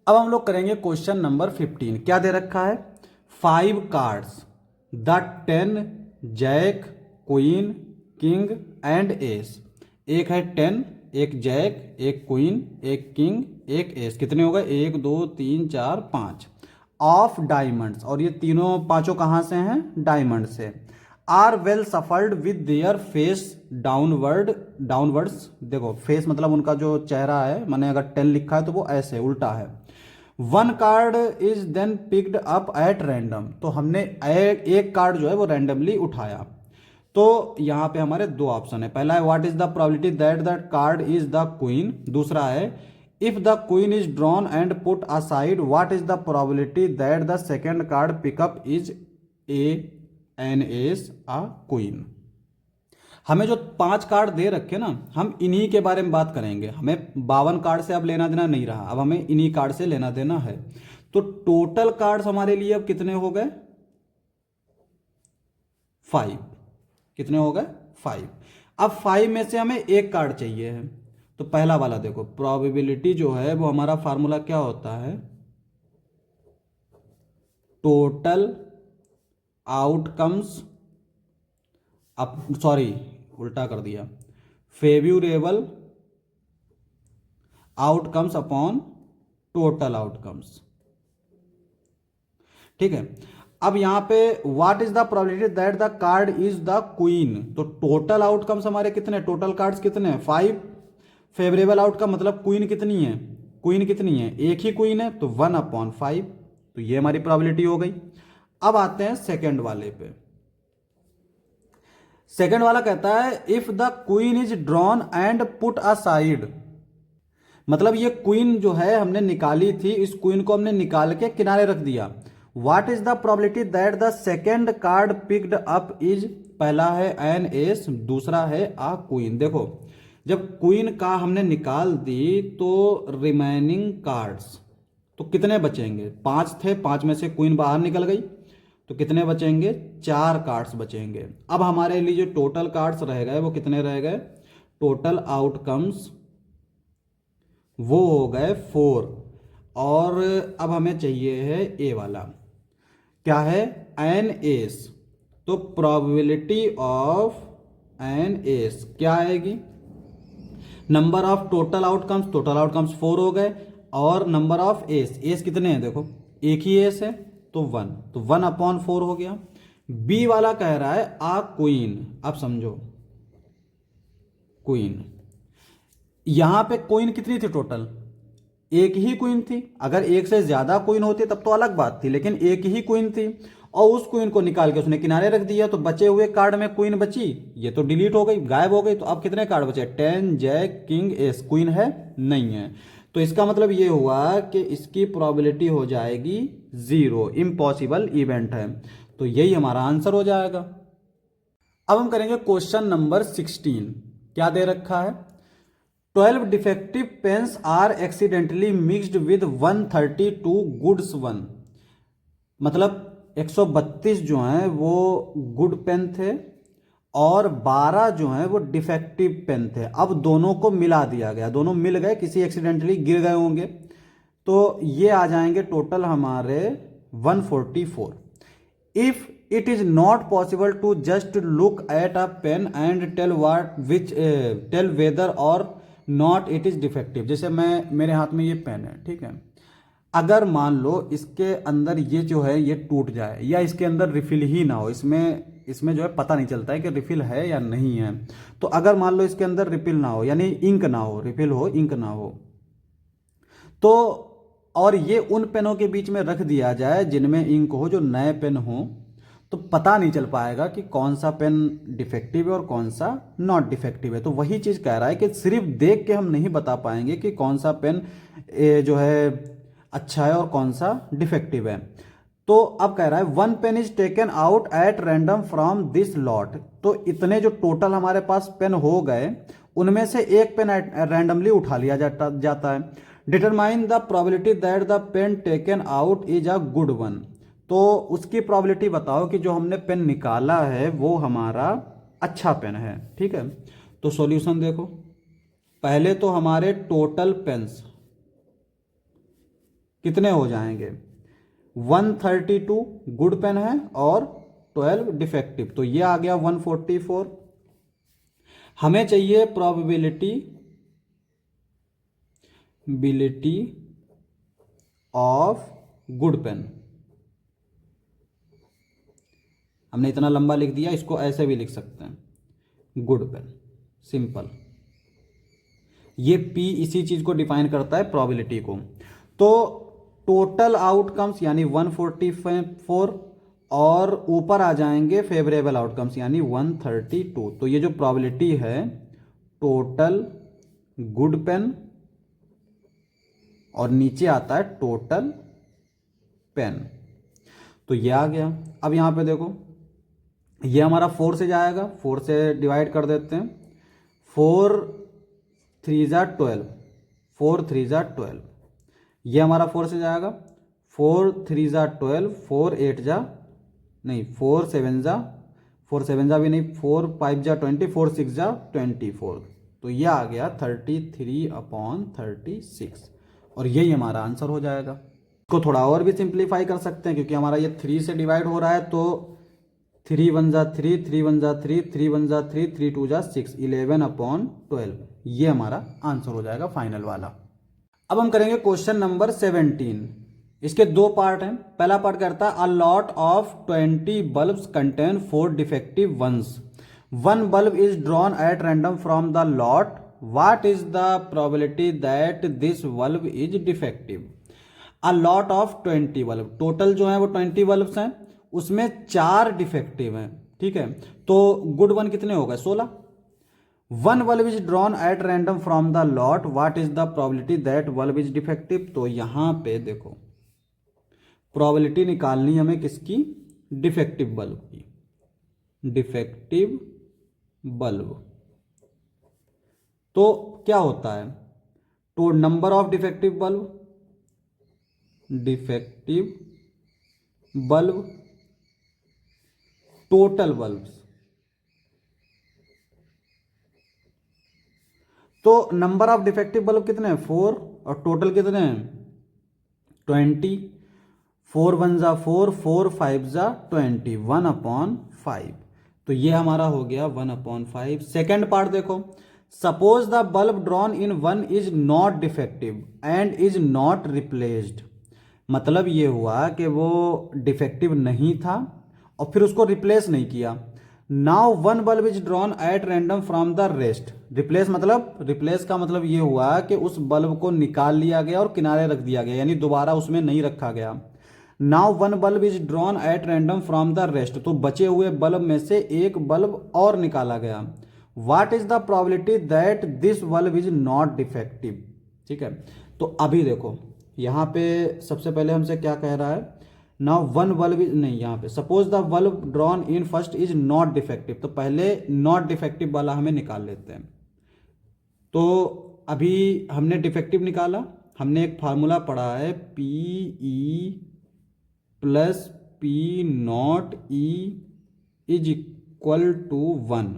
A: अब हम लोग करेंगे क्वेश्चन नंबर 15, क्या दे रखा है, 5 cards the 10 jack, queen, king and ace, एक है 10, एक जैक, एक क्वीन, एक किंग, एक एस, कितने हो गए 1 2 3 4 5 ऑफ डायमंड्स, और ये तीनों पांचों कहां से हैं, डायमंड से, are well shuffled with their face downwards, देखो फेस मतलब उनका जो चेहरा है, मैंने अगर 10 लिखा है तो वो ऐसे उल्टा है। 1 card is then picked up at random, तो हमने एक कार्ड जो है वो रैंडमली उठाया, तो यहां पे हमारे दो ऑप्शन है, पहला है what is the probability that the card is the queen, दूसरा है if the queen is drawn and put aside what is the probability that the second card pick up is an S a queen. हमें जो 5 card दे रखे ना, हम इन्हीं के बारे में बात करेंगे, हमें 52 कार्ड से अब लेना देना नहीं रहा, अब हमें इन्हीं कार्ड से लेना देना है। तो टोटल कार्ड्स हमारे लिए अब कितने हो गए, 5, कितने हो गए 5। अब 5 में से हमें एक कार्ड चाहिए है, तो पहला वाला देखो, प्रोबेबिलिटी जो है वो हमारा फार्मूला क्या होता है, टोटल आउटकम्स, अब सॉरी उल्टा कर दिया, favourable outcomes upon total outcomes, ठीक है। अब यहां पे what is the probability that the card is the queen, तो टोटल आउटकम्स हमारे कितने, टोटल कार्ड्स कितने हैं 5, फेवरेबल आउटकम मतलब क्वीन कितनी है, क्वीन कितनी है, एक ही क्वीन है, तो 1/5, तो ये हमारी प्रोबेबिलिटी हो गई। अब आते हैं सेकेंड वाले पे, सेकेंड वाला कहता है if the queen is drawn and put aside, मतलब ये क्वीन जो है हमने निकाली थी, इस क्वीन को हमने निकाल के किनारे रख दिया, what is the probability that the second card picked up is, पहला है एन एस, दूसरा है आ क्वीन। देखो जब क्वीन का हमने निकाल दी तो रिमेनिंग कार्ड्स तो कितने बचेंगे, 5 थे, 5 में से क्वीन बाहर निकल गई, तो कितने बचेंगे, 4 कार्ड्स बचेंगे। अब हमारे लिए जो टोटल कार्ड्स रह गए वो कितने रह गए, टोटल आउटकम्स वो हो गए 4। और अब हमें चाहिए है ए वाला, क्या है, एन एस। तो प्रोबेबिलिटी ऑफ एन एस क्या आएगी, नंबर ऑफ टोटल आउटकम्स 4 हो गए, और नंबर ऑफ एस, एस कितने हैं देखो, एक ही एस है तो 1, तो 1/4 हो गया। बी वाला कह रहा है आ क्वीन, अब समझो क्वीन, यहां पे क्वीन कितनी थी टोटल, एक ही क्वीन थी। अगर एक से ज्यादा क्वीन होती तब तो अलग बात थी, लेकिन एक ही क्वीन थी और उस क्वीन को निकाल के उसने किनारे रख दिया, तो बचे हुए कार्ड में क्वीन बची, ये तो डिलीट हो गई, गायब हो गई। तो अब कितने कार्ड बचे, 10 जैक किंग एस, क्वीन है नहीं है। तो इसका मतलब ये हुआ कि इसकी प्रोबेबिलिटी हो जाएगी 0, इम्पॉसिबल इवेंट है। तो यही हमारा आंसर हो जाएगा। अब हम करेंगे क्वेश्चन नंबर 16। क्या दे रखा है, 12 defective pens are accidentally mixed with 132 goods one. मतलब 132 जो हैं वो गुड पेन थे और 12 जो हैं वो डिफेक्टिव पेन थे। अब दोनों को मिला दिया गया, दोनों मिल गए, किसी एक्सीडेंटली गिर गए होंगे, तो ये आ जाएंगे टोटल हमारे 144। If it is not possible to just look at a pen and tell what which tell whether or not it is defective. जैसे मेरे हाथ में ये पेन है, ठीक है, अगर मान लो इसके अंदर ये जो है ये टूट जाए या इसके अंदर रिफिल ही ना हो, इसमें जो है पता नहीं चलता है कि रिफिल है या नहीं है। तो अगर मान लो इसके अंदर रिफिल ना हो, यानी इंक ना हो, रिफिल हो इंक ना हो, तो और ये उन पेनों के बीच में रख दिया जाए जिनमें इंक हो, जो नए पेन हो, तो पता नहीं चल पाएगा कि कौन सा पेन डिफेक्टिव है और कौन सा नॉट डिफेक्टिव है। तो वही चीज कह रहा है कि सिर्फ देख के हम नहीं बता पाएंगे कि कौन सा पेन जो है अच्छा है और कौन सा डिफेक्टिव है। तो अब कह रहा है 1 pen is taken out at random from this lot. तो इतने जो टोटल हमारे पास पेन हो गए, उनमें से एक पेन रैंडमली उठा लिया जाता है। Determine the probability that the pen taken out is a good one. तो उसकी प्रोबेबिलिटी बताओ कि जो हमने पेन निकाला है वो हमारा अच्छा पेन है, ठीक है। तो सॉल्यूशन देखो, पहले तो हमारे टोटल पेन्स कितने हो जाएंगे, 132 गुड पेन है और 12 डिफेक्टिव, तो ये आ गया 144। हमें चाहिए प्रोबेबिलिटी ऑफ गुड पेन। हमने इतना लंबा लिख दिया, इसको ऐसे भी लिख सकते हैं, गुड पेन, सिंपल। ये P इसी चीज को डिफाइन करता है, प्रोबेबिलिटी को। तो टोटल आउटकम्स यानी 144 और ऊपर आ जाएंगे फेवरेबल आउटकम्स यानी 132। तो ये जो प्रोबेबिलिटी है टोटल गुड पेन और नीचे आता है टोटल पेन, तो ये आ गया। अब यहां पे देखो, ये हमारा 4 से जाएगा, 4 से डिवाइड कर देते हैं, 4 3 जा 12, 4 3 जा 12, ये हमारा 4 से जाएगा, 4 3 जा 12, 4 8 जा नहीं, 4 7 जा, 4 7 जा भी नहीं, 4 5 जा 20, 4 6 जा 24। तो ये आ गया 33/36 और यही हमारा आंसर हो जाएगा। इसको थोड़ा और भी सिंप्लीफाई कर सकते हैं, क्योंकि हमारा ये 3 से डिवाइड हो रहा है, तो 3 1 जा 3, 3 1 जा 3, 3 1 जा 3, 3 2 जा 6, 11/12, ये हमारा आंसर हो जाएगा फाइनल वाला। अब हम करेंगे क्वेश्चन नंबर 17। इसके दो पार्ट हैं। पहला पार्ट कहता है a lot of 20 bulbs contain 4 defective ones, 1 bulb is drawn at random from the lot, what is the probability that this bulb is defective. A lot of 20 bulb, total जो है वो 20 bulbs हैं, उसमें 4 defective हैं, ठीक है। तो good one कितने हो गए, 16। 1 bulb is drawn at random from the lot, what is the probability that bulb is defective. तो यहां पे देखो प्रोबेबिलिटी निकालनी हमें किसकी, डिफेक्टिव बल्ब की, डिफेक्टिव बल्ब। तो क्या होता है, तो number of defective bulb total bulbs, तो नंबर ऑफ डिफेक्टिव बल्ब कितने हैं 4 और टोटल कितने हैं 20। 4 1 जा 4, 4 5 जा 20, 1/5। तो ये हमारा हो गया 1/5। सेकेंड पार्ट देखो, suppose the bulb drawn in 1 is not defective and is not replaced. मतलब ये हुआ कि वो डिफेक्टिव नहीं था और फिर उसको रिप्लेस नहीं किया। Now 1 bulb is drawn at random from the rest. Replace का मतलब ये हुआ कि उस बल्ब को निकाल लिया गया और किनारे रख दिया गया, यानी दोबारा उसमें नहीं रखा गया। Now 1 bulb is drawn at random from the rest, तो बचे हुए बल्ब में से एक बल्ब और निकाला गया। What is the probability that this bulb is not defective. ठीक है, तो अभी देखो यहां पे सबसे पहले हमसे क्या कह रहा है, नाउ 1 बल्ब इज, नहीं यहां पे suppose the bulb drawn in first is not defective, तो पहले नॉट डिफेक्टिव वाला हमें निकाल लेते हैं। तो अभी हमने डिफेक्टिव निकाला, हमने एक फार्मूला पढ़ा है PE plus P0E is equal to 1।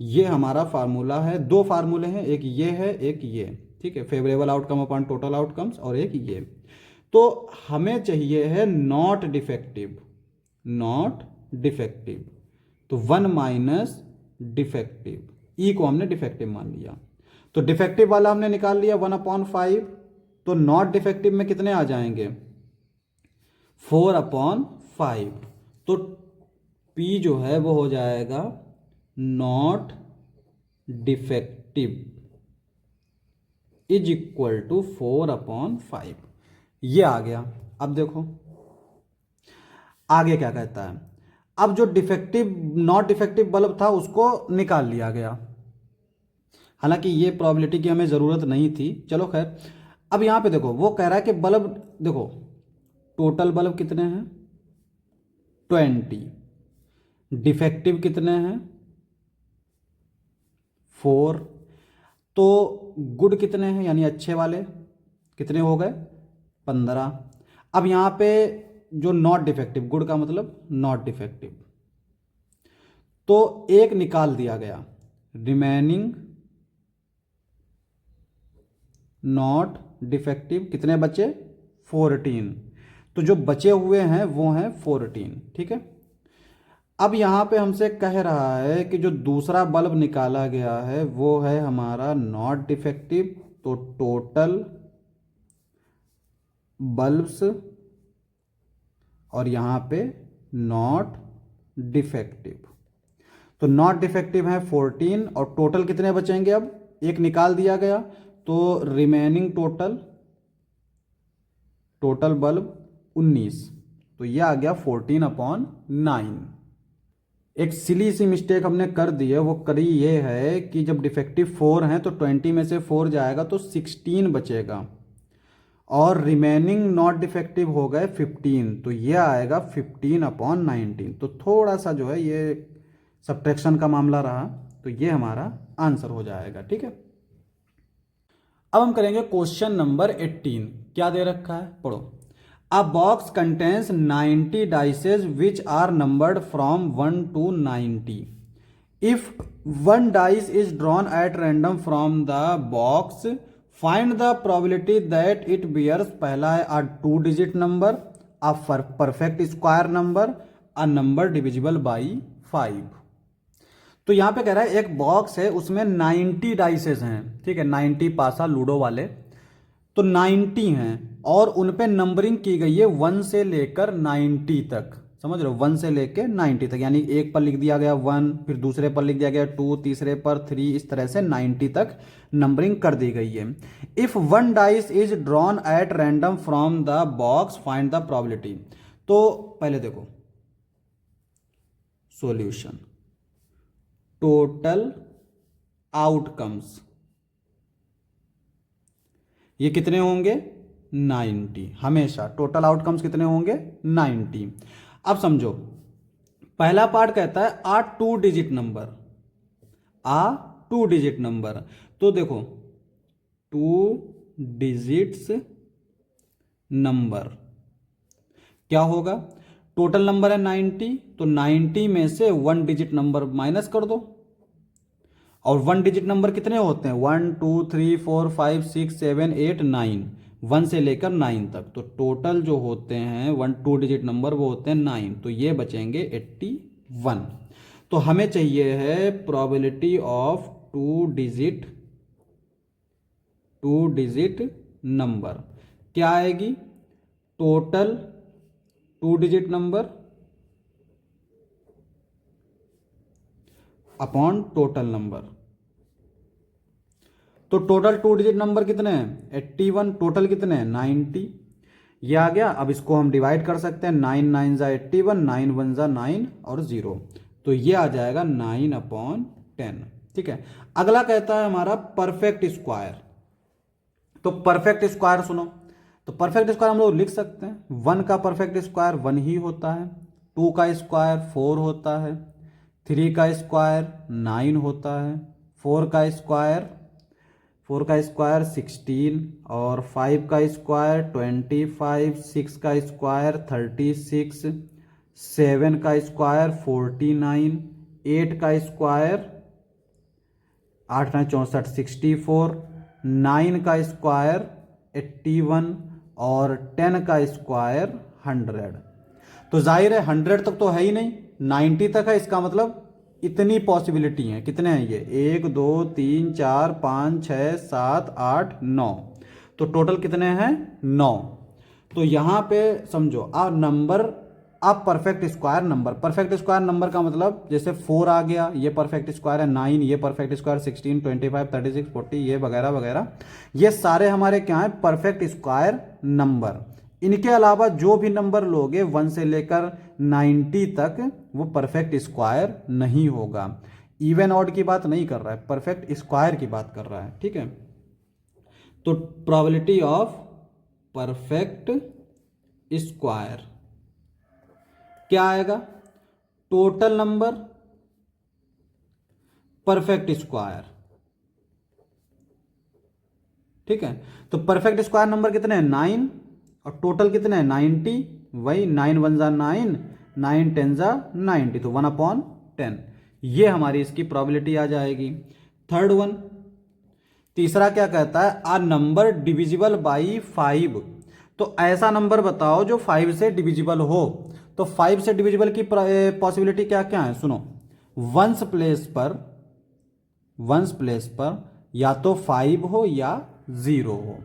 A: ये हमारा फार्मूला है, दो फार्मूले हैं, एक ये है एक ये। ठीक है, favourable outcome upon total outcomes और एक ये। तो हमें चाहिए है नॉट डिफेक्टिव, तो 1 माइनस डिफेक्टिव, ई को हमने डिफेक्टिव मान लिया। तो डिफेक्टिव वाला हमने निकाल लिया 1/5, तो नॉट डिफेक्टिव में कितने आ जाएंगे 4/5। तो P जो है वो हो जाएगा not defective is equal to 4/5। ये आ गया। अब देखो आगे क्या कहता है, अब जो नॉट डिफेक्टिव बल्ब था उसको निकाल लिया गया। हालांकि ये प्रोबेबिलिटी की हमें ज़रूरत नहीं थी, चलो खैर। अब यहां पे देखो वो कह रहा है कि बल्ब देखो टोटल बल्ब कितने हैं 20, डिफेक्टिव कितने हैं 4, तो गुड कितने हैं यानी अच्छे वाले कितने हो गए 15। अब यहां पे जो नॉट डिफेक्टिव, गुड का मतलब नॉट डिफेक्टिव, तो एक निकाल दिया गया, रिमेनिंग नॉट डिफेक्टिव कितने बचे 14। तो जो बचे हुए हैं वो हैं 14। ठीक है, अब यहां पे हमसे कह रहा है कि जो दूसरा बल्ब निकाला गया है वो है हमारा नॉट डिफेक्टिव, तो टोटल बल्ब्स और यहां पे नॉट डिफेक्टिव, तो नॉट डिफेक्टिव है 14 और टोटल कितने बचेंगे, अब एक निकाल दिया गया तो रिमेनिंग टोटल बल्ब 19, तो यह आ गया 14/9। एक सिली सी मिस्टेक हमने कर दी है, वो करी ये है कि जब डिफेक्टिव 4 हैं तो 20 में से 4 जाएगा तो 16 बचेगा और रिमेनिंग नॉट डिफेक्टिव हो गए 15, तो ये आएगा 15/19। तो थोड़ा सा जो है ये सब्ट्रैक्शन का मामला रहा, तो ये हमारा आंसर हो जाएगा। ठीक है, अब हम करेंगे क्वेश्चन नंबर 18। क्या दे रखा है पढ़ो। A box contains 90 dices which are numbered from 1 to 90। If 1 dice is drawn at random from the box, find the probability that it bears, पहला है a 2 digit number, a perfect square number, a number divisible by 5। तो यहां पे कह रहा है एक box है उसमें 90 डाइसेस हैं। ठीक है, 90 पासा लूडो वाले, तो 90 हैं और उन पे नंबरिंग की गई है 1 से लेकर 90 तक, समझ रहे हो 1 से लेकर 90 तक, यानी एक पर लिख दिया गया 1, फिर दूसरे पर लिख दिया गया 2, तीसरे पर 3, इस तरह से 90 तक नंबरिंग कर दी गई है। If 1 dice is drawn at random from the box, find the probability. तो पहले देखो सॉल्यूशन, टोटल आउटकम्स ये कितने होंगे 90, हमेशा टोटल आउटकम्स कितने होंगे 90। अब समझो पहला पार्ट कहता है आ 2 डिजिट नंबर, तो देखो 2 डिजिट्स नंबर क्या होगा, टोटल नंबर है 90, तो 90 में से 1 डिजिट नंबर माइनस कर दो और 1 डिजिट नंबर कितने होते हैं? 1 2 3 4 5 6 7 8 9, 1 से लेकर 9 तक। तो टोटल जो होते हैं 2 डिजिट नंबर वो होते हैं 9, तो ये बचेंगे 81। तो हमें चाहिए है probability of two digit number. क्या आएगी? Total 2 digit number upon total number. तो टोटल 2 डिजिट नंबर कितने हैं? 81। टोटल कितने हैं? 90। ये आ गया। अब इसको हम डिवाइड कर सकते हैं, 9 9 जा 81, 9 1 जा 9 और 0, तो ये आ जाएगा 9/10। ठीक है। अगला कहता है हमारा परफेक्ट स्क्वायर। तो परफेक्ट स्क्वायर सुनो, तो परफेक्ट स्क्वायर हम लोग लिख सकते हैं, 1 का परफेक्ट स्क्वायर 1 ही होता है, 2 का स्क्वायर 4 होता है, 3 का स्क्वायर 9 होता है, 4 का स्क्वायर 16 और 5 का स्क्वायर 25, 6 का स्क्वायर 36, 7 का स्क्वायर 49, 8 का स्क्वायर 8 9 64 64, 9 का स्क्वायर 81 और 10 का स्क्वायर 100। तो जाहिर है 100 तक तो है ही नहीं, 90 तक है। इसका मतलब इतनी पॉसिबिलिटी हैं। कितने हैं ये? 1 2 3 4 5 6 7 8 9, तो टोटल कितने हैं? 9। तो यहाँ पे समझो नंबर, अब परफेक्ट स्क्वायर नंबर का मतलब जैसे 4 आ गया, ये परफेक्ट स्क्वायर है, 9 ये परफेक्ट स्क्वायर, 16 25 36 40 ये वगैरह वगैरह, ये सारे हमारे क्या है? Perfect square number. इनके अलावा जो भी नंबर लोगे 1 से लेकर 90 तक, वो परफेक्ट स्क्वायर नहीं होगा। इवन ऑड की बात नहीं कर रहा है, परफेक्ट स्क्वायर की बात कर रहा है। ठीक है। तो प्रोबेबिलिटी ऑफ परफेक्ट स्क्वायर क्या आएगा? Total number perfect square. ठीक है। तो परफेक्ट स्क्वायर नंबर कितने हैं? 9, और टोटल कितने हैं? 90। वही 9 1 जा 9, 9 10 जा 90, तो 1/10। ये हमारी इसकी प्रोबेबिलिटी आ जाएगी। थर्ड वन, तीसरा क्या कहता है? आ नंबर डिविजिबल बाई 5। तो ऐसा नंबर बताओ जो 5 से डिविजिबल हो। तो 5 से डिविजिबल की पॉसिबिलिटी क्या क्या है? सुनो, वंस प्लेस पर या तो 5 हो या 0 हो।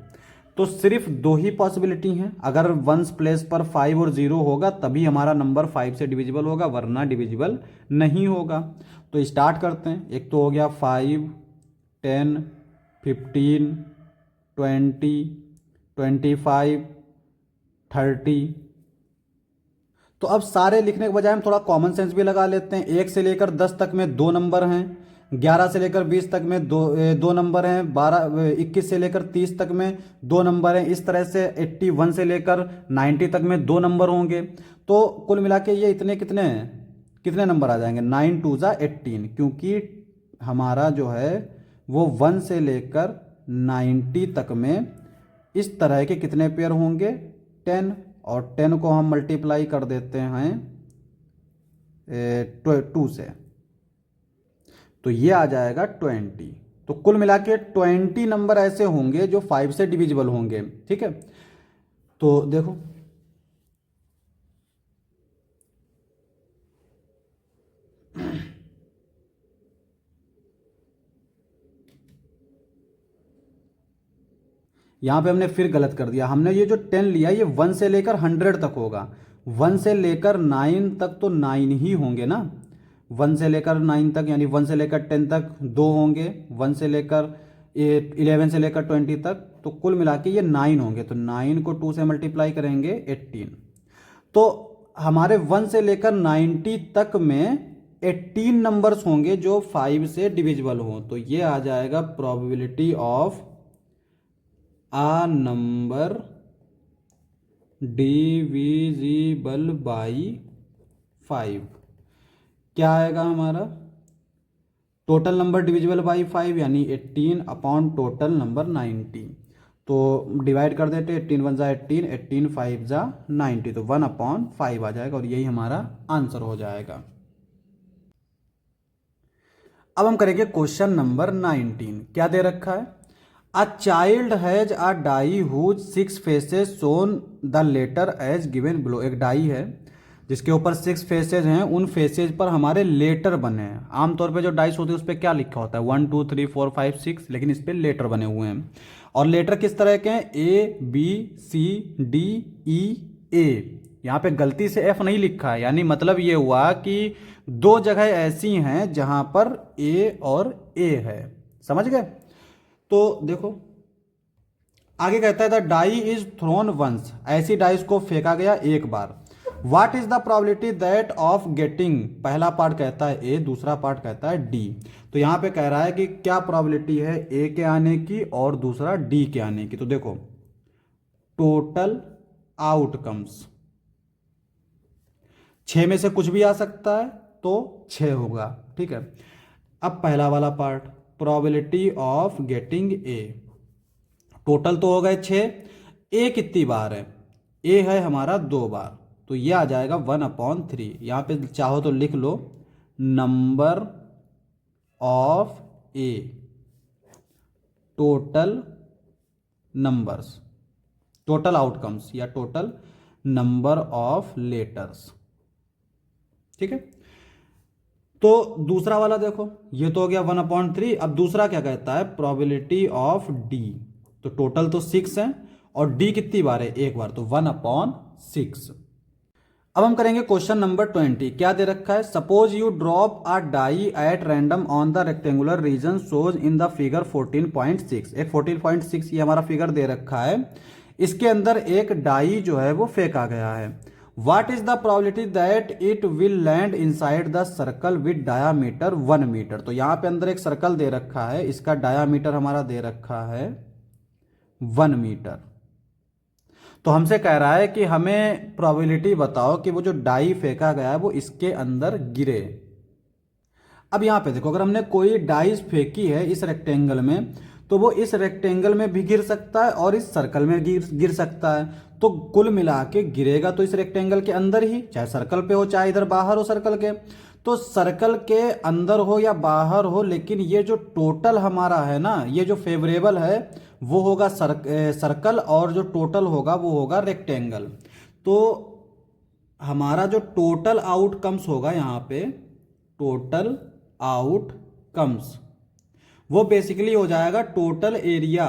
A: तो सिर्फ 2 ही पॉसिबिलिटी हैं। अगर वंस प्लेस पर 5 और 0 होगा तभी हमारा नंबर 5 से डिविजिबल होगा, वरना डिविजिबल नहीं होगा। तो स्टार्ट करते हैं। एक तो हो गया 5, 10, 15, 20, 25, 30। तो अब सारे लिखने के बजाय हम थोड़ा कॉमन सेंस भी लगा लेते हैं। 1 से लेकर 10 तक में 2 नंबर हैं, 11 से लेकर 20 तक में दो नंबर हैं, 21 से लेकर 30 तक में 2 नंबर हैं। इस तरह से 81 से लेकर 90 तक में 2 नंबर होंगे। तो कुल मिला के ये कितने नंबर आ जाएंगे? 9 2 जा 18, क्योंकि हमारा जो है वो 1 से लेकर 90 तक में इस तरह के कितने पेयर होंगे? 10, और 10 को हम मल्टीप्लाई कर देते हैं 2 से, तो ये आ जाएगा 20। तो कुल मिला के 20 नंबर ऐसे होंगे जो 5 से डिविजिबल होंगे। ठीक है। तो देखो, यहां पे हमने फिर गलत कर दिया। हमने ये जो 10 लिया ये 1 से लेकर 100 तक होगा। 1 से लेकर 9 तक तो 9 ही होंगे ना। 1 से लेकर 9 तक यानी 1 से लेकर 10 तक 2 होंगे, 1 से लेकर 11 से लेकर 20 तक, तो कुल मिला के ये 9 होंगे। तो 9 को 2 से मल्टीप्लाई करेंगे 18। तो हमारे 1 से लेकर 90 तक में 18 नंबर्स होंगे जो 5 से डिविजिबल हों। तो ये आ जाएगा probability of a number divisible by 5। क्या आएगा हमारा? टोटल नंबर डिविजिबल बाई 5 यानी 18 अपॉन टोटल नंबर 90। तो डिवाइड कर देते, 18 1 जा 18, 18 5 जा 90, तो 1/5 आ जाएगा, और यही हमारा आंसर हो जाएगा। अब हम करेंगे क्वेश्चन नंबर 19। क्या दे रखा है? A child has a die whose 6 faces shown the letter as given below. एक डाई है जिसके ऊपर 6 फेसेज हैं, उन फेसेज पर हमारे लेटर बने हैं। आमतौर पे जो डाइस होती है उस पर क्या लिखा होता है? 1 2 3 4 5 6, लेकिन इस पर लेटर बने हुए हैं। और लेटर किस तरह के हैं? A B C D E A. यहाँ पे गलती से एफ नहीं लिखा है, यानी मतलब ये हुआ कि दो जगह ऐसी हैं जहां पर ए और ए है। समझ गए? तो देखो आगे कहता है the die is thrown once. ऐसी डाइस को फेंका गया एक बार। What is the probability that of getting? पहला पार्ट कहता है ए, दूसरा पार्ट कहता है डी। तो यहां पे कह रहा है कि क्या प्रोबेबिलिटी है ए के आने की और दूसरा डी के आने की। तो देखो टोटल आउटकम्स, 6 में से कुछ भी आ सकता है तो 6 होगा। ठीक है, अब पहला वाला part probability of getting a. Total तो हो गए 6, ए कितनी बार है? ए है हमारा 2 बार, तो ये आ जाएगा 1/3। यहां पे चाहो तो लिख लो number of A, total numbers, total outcomes या टोटल नंबर ऑफ लेटर्स। ठीक है, तो दूसरा वाला देखो, ये तो हो गया 1/3। अब दूसरा क्या कहता है? Probability of D. तो टोटल तो 6 है और डी कितनी बार है? एक बार, तो 1/6। अब हम करेंगे क्वेश्चन नंबर 20। क्या दे रखा है? Suppose you drop a die at random on the rectangular region shows in the figure 14.6। एक 14.6 ये हमारा फिगर दे रखा है, इसके अंदर एक डाई जो है वो फेंका गया है। What is the probability that it will land inside the circle with diameter 1 metre? तो यहां पे अंदर एक सर्कल दे रखा है, इसका डायामीटर हमारा दे रखा है 1 मीटर। तो हमसे कह रहा है कि हमें प्रोबेबिलिटी बताओ कि वो जो डाई फेंका गया है वो इसके अंदर गिरे। अब यहां पे देखो, अगर हमने कोई डाइस फेंकी है इस रेक्टेंगल में, तो वो इस रेक्टेंगल में भी गिर सकता है और इस सर्कल में गिर सकता है। तो कुल मिला के गिरेगा तो इस रेक्टेंगल के अंदर ही, चाहे सर्कल पे हो चाहे इधर बाहर हो सर्कल के। तो सर्कल के अंदर हो या बाहर हो, लेकिन ये जो टोटल हमारा है ना, ये जो फेवरेबल है वो होगा सर्कल, और जो टोटल होगा वो होगा रेक्टेंगल। तो हमारा जो टोटल आउटकम्स होगा यहाँ पे, टोटल आउटकम्स, वो बेसिकली हो जाएगा total area,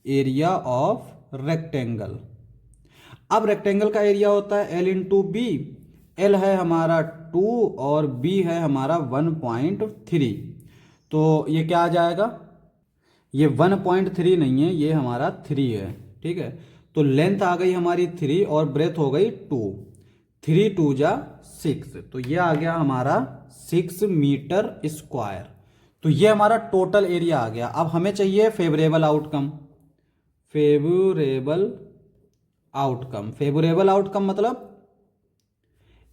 A: area of rectangle. अब रेक्टेंगल का एरिया होता है L इंटू बी। एल है हमारा 2 और बी है हमारा 1.3। तो ये क्या आ जाएगा? ये 1.3 नहीं है, ये हमारा 3 है। ठीक है, तो लेंथ आ गई हमारी 3 और ब्रेथ हो गई 2। 3 2 जा 6, तो ये आ गया हमारा 6 मीटर स्क्वायर। तो ये हमारा टोटल एरिया आ गया। अब हमें चाहिए favourable outcome. Favourable outcome, favourable outcome मतलब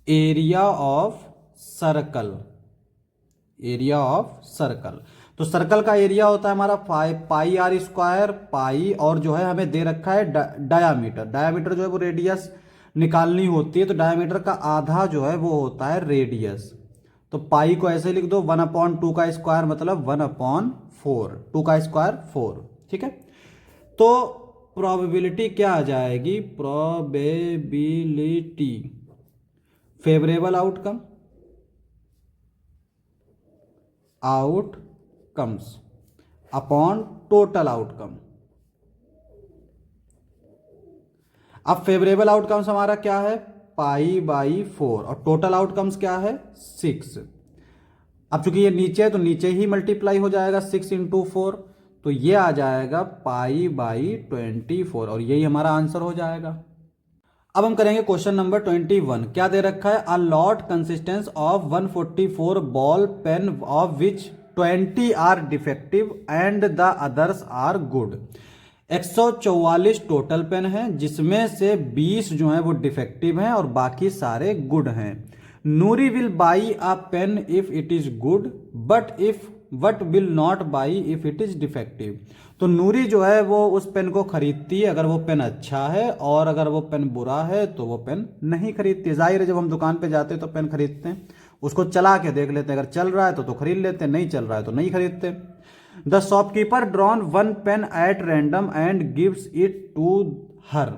A: area of circle, area of circle. तो सर्कल का एरिया होता है हमारा पाई आर स्क्वायर, पाई, और जो है हमें दे रखा है डायामीटर। डायामीटर जो है वो रेडियस निकालनी होती है, तो डायामीटर का आधा जो है वो होता है रेडियस। तो पाई को ऐसे लिख दो 1/2 का स्क्वायर मतलब 1/4, 2 का स्क्वायर 4। ठीक है, तो प्रोबेबिलिटी क्या आ जाएगी? Probability favourable outcome, outcomes upon total outcome. अब फेवरेबल आउटकम्स हमारा क्या है? π/4, और टोटल आउटकम्स क्या है? 6। अब चूंकि ये नीचे है तो नीचे ही मल्टीप्लाई हो जाएगा 6 इंटू 4, तो ये आ जाएगा π/24, और यही हमारा आंसर हो जाएगा। अब हम करेंगे क्वेश्चन नंबर 21। क्या दे रखा है? A lot consistence of 144 ball pen of which 20 are defective and the others are good. 144 total pen है, जिसमें से 20 जो है वो डिफेक्टिव हैं और बाकी सारे गुड हैं। Noori will buy a pen if it is good but will not buy if it is defective. तो नूरी जो है वो उस पेन को खरीदती है अगर वो पेन अच्छा है, और अगर वो पेन बुरा है तो वो पेन नहीं खरीदती। जाहिर है जब हम दुकान पे जाते हैं तो पेन खरीदते हैं, उसको चला के देख लेते हैं, अगर चल रहा है तो खरीद लेते हैं, नहीं चल रहा है तो नहीं खरीदते। The shopkeeper drawn one pen at random and gives it to her,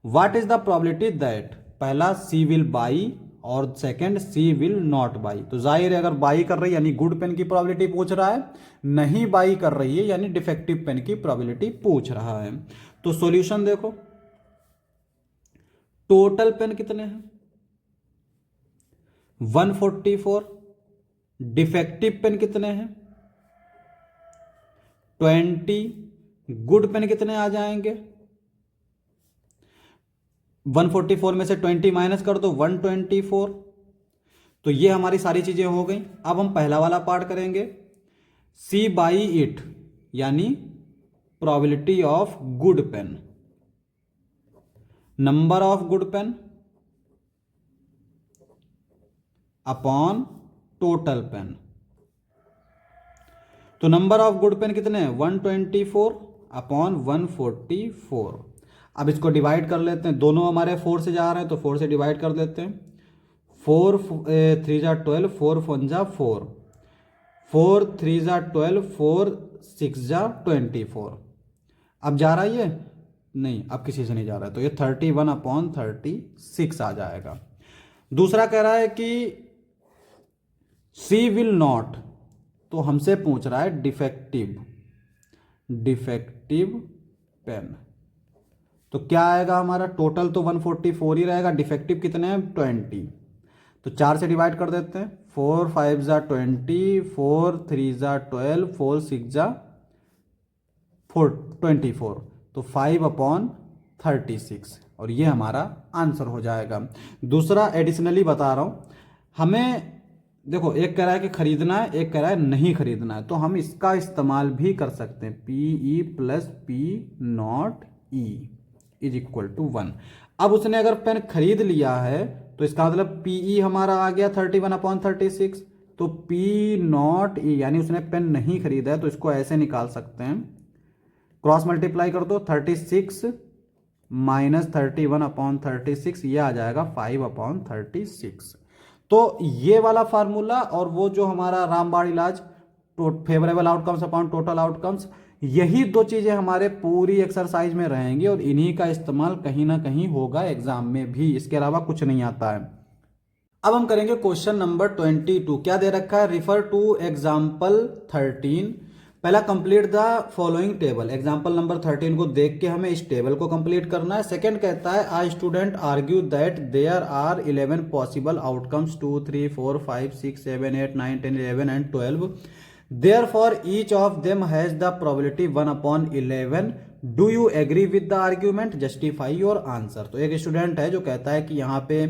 A: what is the probability that, पहला सी विल बाई और second she will not buy. तो जाहिर है अगर बाई कर रही है यानी गुड पेन की प्रोबेबिलिटी पूछ रहा है, नहीं बाई कर रही है यानी डिफेक्टिव पेन की प्रोबेबिलिटी पूछ रहा है। तो सॉल्यूशन देखो, टोटल पेन कितने हैं 144, डिफेक्टिव पेन कितने हैं 20, गुड पेन कितने आ जाएंगे 144 में से 20 माइनस कर दो 124। तो ये हमारी सारी चीजें हो गई। अब हम पहला वाला पार्ट करेंगे, सी बाई इट यानी probability of good pen, number of good pen upon total pen. तो नंबर ऑफ गुड पेन कितने हैं 124 अपॉन 144। अब इसको डिवाइड कर लेते हैं, दोनों हमारे 4 से जा रहे हैं तो 4 से डिवाइड कर देते हैं। 4 3 जा 12, 4 1 जा 4, 4 3 जा 12, 4 6 जा 24। अब जा रहा है ये नहीं, अब किसी से नहीं जा रहा है, तो ये 31 अपॉन 36 आ जाएगा। दूसरा कह रहा है कि सी विल नॉट, तो हमसे पूछ रहा है डिफेक्टिव पेन। तो क्या आएगा हमारा, टोटल तो 144 ही रहेगा, डिफेक्टिव कितने हैं 20। तो 4 से डिवाइड कर देते हैं, 4 5 जा 20, 4 3 जा 12, 4 6 जा 24, तो 5 अपॉन 36, और ये हमारा आंसर हो जाएगा। दूसरा एडिशनली बता रहा हूं, हमें देखो एक कह रहा है कि खरीदना है, एक कह रहा है नहीं खरीदना है, तो हम इसका इस्तेमाल भी कर सकते हैं, PE plus P not E is equal to 1। अब उसने अगर पेन खरीद लिया है तो इसका मतलब PE हमारा आ गया 31 अपॉन 36, तो P नॉट E यानी उसने पेन नहीं खरीदा है, तो इसको ऐसे निकाल सकते हैं, क्रॉस मल्टीप्लाई कर दो, 36 माइनस 31 अपॉन 36, ये आ जाएगा 5 अपॉन 36। तो ये वाला फार्मूला और वो जो हमारा रामबाण इलाज favourable outcomes upon total outcomes, यही दो चीजें हमारे पूरी एक्सरसाइज में रहेंगी और इन्हीं का इस्तेमाल कहीं ना कहीं होगा एग्जाम में भी, इसके अलावा कुछ नहीं आता है। अब हम करेंगे क्वेश्चन नंबर 22। क्या दे रखा है, रिफर टू एग्जाम्पल 13। पहला complete the following table, example number 13 को देख के हमें इस टेबल को कंप्लीट करना है। सेकंड कहता है a student argue that there are 11 possible outcomes 2 3 4 5 6 7 8 9 10 11 and 12, therefore each of them has the probability 1 upon 11, do you agree with the argument, justify your answer. तो एक स्टूडेंट है जो कहता है कि यहाँ पे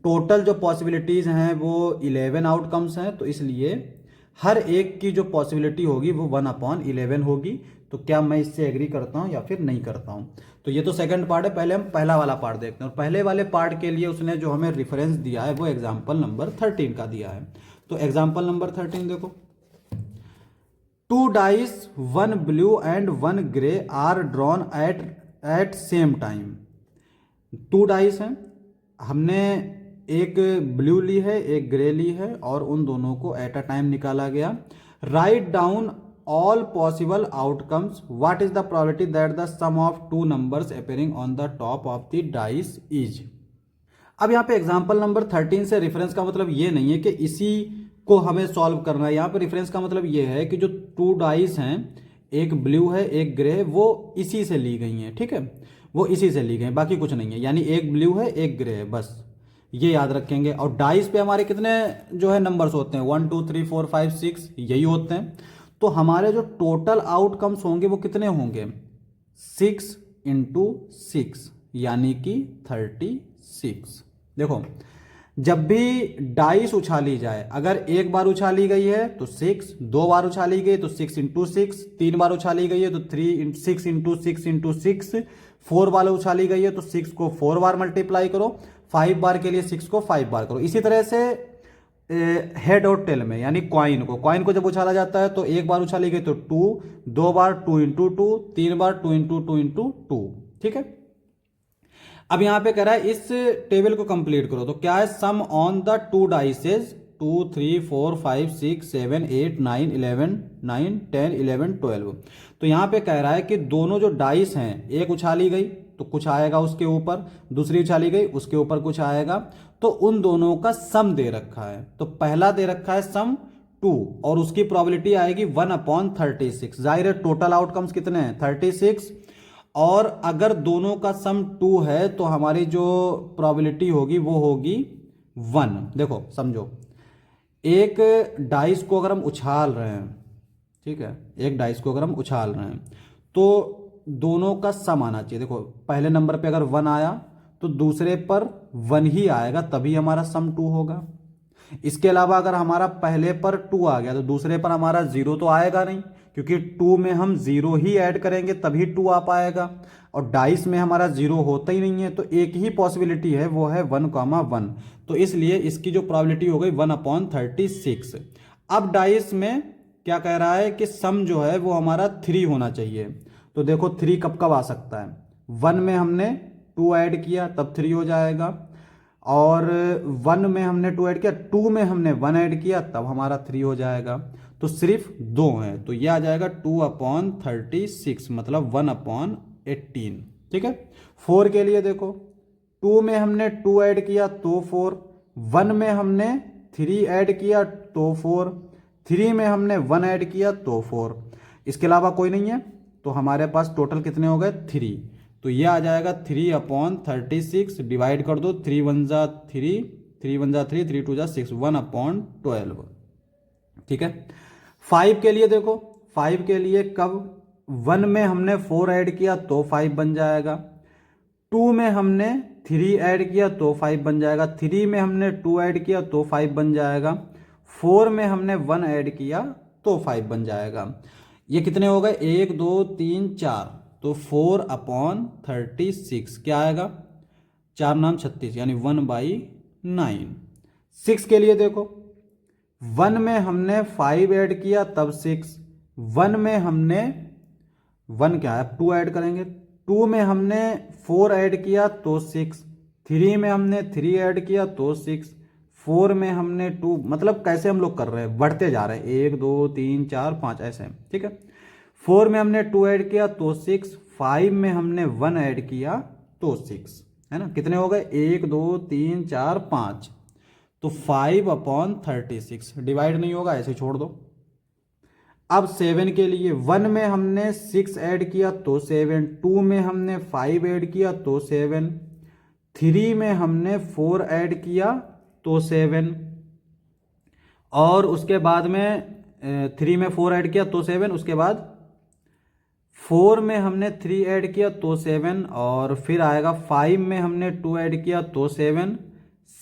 A: टोटल जो पॉसिबिलिटीज हैं वो 11 आउटकम्स हैं, तो इसलिए हर एक की जो पॉसिबिलिटी होगी वो 1 अपॉन 11 होगी। तो क्या मैं इससे एग्री करता हूं या फिर नहीं करता हूं। तो ये तो सेकंड पार्ट है, पहले हम पहला वाला पार्ट देखते हैं। और पहले वाले पार्ट के लिए उसने जो हमें रेफरेंस दिया है वो एग्जांपल नंबर 13 का दिया है। तो एग्जांपल नंबर 13 देखो, 2 dice 1 blue and 1 grey are drawn at same time. 2 dice हैं, हमने एक ब्लू ली है एक ग्रे ली है और उन दोनों को एट अ टाइम निकाला गया। Write down all possible outcomes, what is the probability that the sum of 2 numbers appearing on the top of the dice is. अब यहाँ पे एग्जांपल नंबर 13 से रेफरेंस का मतलब ये नहीं है कि इसी को हमें सॉल्व करना है। यहाँ पे रेफरेंस का मतलब ये है कि जो 2 डाइस हैं, एक ब्लू है एक ग्रे है, वो इसी से ली गई हैं, ठीक है, वो इसी से ली गई, बाकी कुछ नहीं है। यानी एक ब्लू है एक ग्रे है, बस ये याद रखेंगे। और डाइस पे हमारे कितने जो है नंबर्स होते हैं 1 2 3 4 5 6 यही होते हैं। तो हमारे जो टोटल आउटकम्स होंगे वो कितने होंगे 6 × 6 यानी कि 36। देखो जब भी डाइस उछाली जाए, अगर एक बार उछाली गई है तो 6, 2 बार उछाली गई तो 6 × 6, 3 बार उछाली गई है तो 6 × 6 × 6, 4 बार उछाली गई है तो 6 को 4 बार मल्टीप्लाई करो, 5 बार के लिए 6 को 5 बार करो। इसी तरह से हेड और टेल में, यानी कॉइन को जब उछाला जाता है तो एक बार उछाली गई तो 2, 2 बार 2 × 2, 3 बार 2 × 2 × 2, ठीक है। अब यहां पे कह रहा है इस टेबल को कंप्लीट करो, तो क्या है सम ऑन द 2 डाइसेस 2, 3, 4, 5, 6, 7, 8, 9, 11, 9, 10, 11, 12। तो यहाँ पे कह रहा है कि दोनों जो डाइस हैं, एक उछाली गई तो कुछ आएगा उसके ऊपर, दूसरी उछाली गई उसके ऊपर कुछ आएगा, तो उन दोनों का सम दे रखा है। तो पहला दे रखा है सम 2 और उसकी प्रोबेबिलिटी आएगी 1/36। जाहिर है टोटल आउटकम्स कितने हैं 36, और अगर दोनों का सम 2 है तो हमारी जो प्रोबेबिलिटी होगी वो होगी 1। देखो समझो, एक डाइस को अगर हम उछाल रहे हैं, ठीक है, एक डाइस को अगर हम उछाल रहे हैं तो दोनों का सम आना चाहिए। देखो पहले नंबर पे अगर 1 आया तो दूसरे पर 1 ही आएगा, तभी हमारा सम 2 होगा। इसके अलावा अगर हमारा पहले पर 2 आ गया तो दूसरे पर हमारा 0 तो आएगा नहीं, क्योंकि 2 में हम 0 ही ऐड करेंगे तभी 2 आ पाएगा, और डाइस में हमारा 0 होता ही नहीं है। तो एक ही पॉसिबिलिटी है, वो है 1,1। तो इसलिए इसकी जो प्रोबेबिलिटी हो गई 1/36। अब डाइस में क्या कह रहा है कि सम जो है वो हमारा 3 होना चाहिए। तो देखो 3 कब कब आ सकता है, 1 में हमने 2 ऐड किया तब 3 हो जाएगा, और 1 में हमने 2 ऐड किया, 2 में हमने 1 ऐड किया तब हमारा 3 हो जाएगा। तो सिर्फ 2 है, तो यह आ जाएगा 2/36 मतलब 1/18। ठीक है। 4 के लिए देखो, 2 में हमने 2 ऐड किया तो 4, 1 में हमने 3 ऐड किया तो 4, 3 में हमने 1 ऐड किया तो 4। इसके अलावा कोई नहीं है, तो हमारे पास टोटल कितने हो गए 3। तो ये आ जाएगा 3/36, डिवाइड कर दो, 3 1 जा 3, 3 1 जा 3, 3 2 जा 6, 1/12। ठीक है। 5 के लिए देखो, 5 के लिए कब, 1 में हमने 4 ऐड किया तो 5 बन जाएगा, 2 में हमने 3 ऐड किया तो 5 बन जाएगा, 3 में हमने 2 ऐड किया तो 5 बन जाएगा, 4 में हमने 1 ऐड किया तो 5 बन जाएगा। ये कितने हो गए 1 2 3 4, तो 4/36 क्या आएगा, 4 नाम 36 यानी 1/9। 6 के लिए देखो, 1 में हमने 5 ऐड किया तब 6, 1 में हमने 1 क्या है 2 ऐड करेंगे, 2 में हमने 4 ऐड किया तो 6, 3 में हमने 3 ऐड किया तो 6, 4 में हमने 2, मतलब कैसे हम लोग कर रहे हैं, बढ़ते जा रहे हैं 1 2 3 4 5 ऐसे। ठीक है। 4 में हमने 2 ऐड किया तो 6, 5 में हमने 1 ऐड किया तो 6, है ना। कितने हो गए 1 2 3 4 5, तो 5/36 डिवाइड नहीं होगा, ऐसे छोड़ दो। अब 7 के लिए, 1 में हमने 6 ऐड किया तो 7, 2 में हमने 5 ऐड किया तो 7, 3 में हमने 4 ऐड किया तो 7, और उसके बाद में 3 में 4 ऐड किया तो 7, उसके बाद 4 में हमने 3 ऐड किया तो 7, और फिर आएगा 5 में हमने 2 ऐड किया तो 7,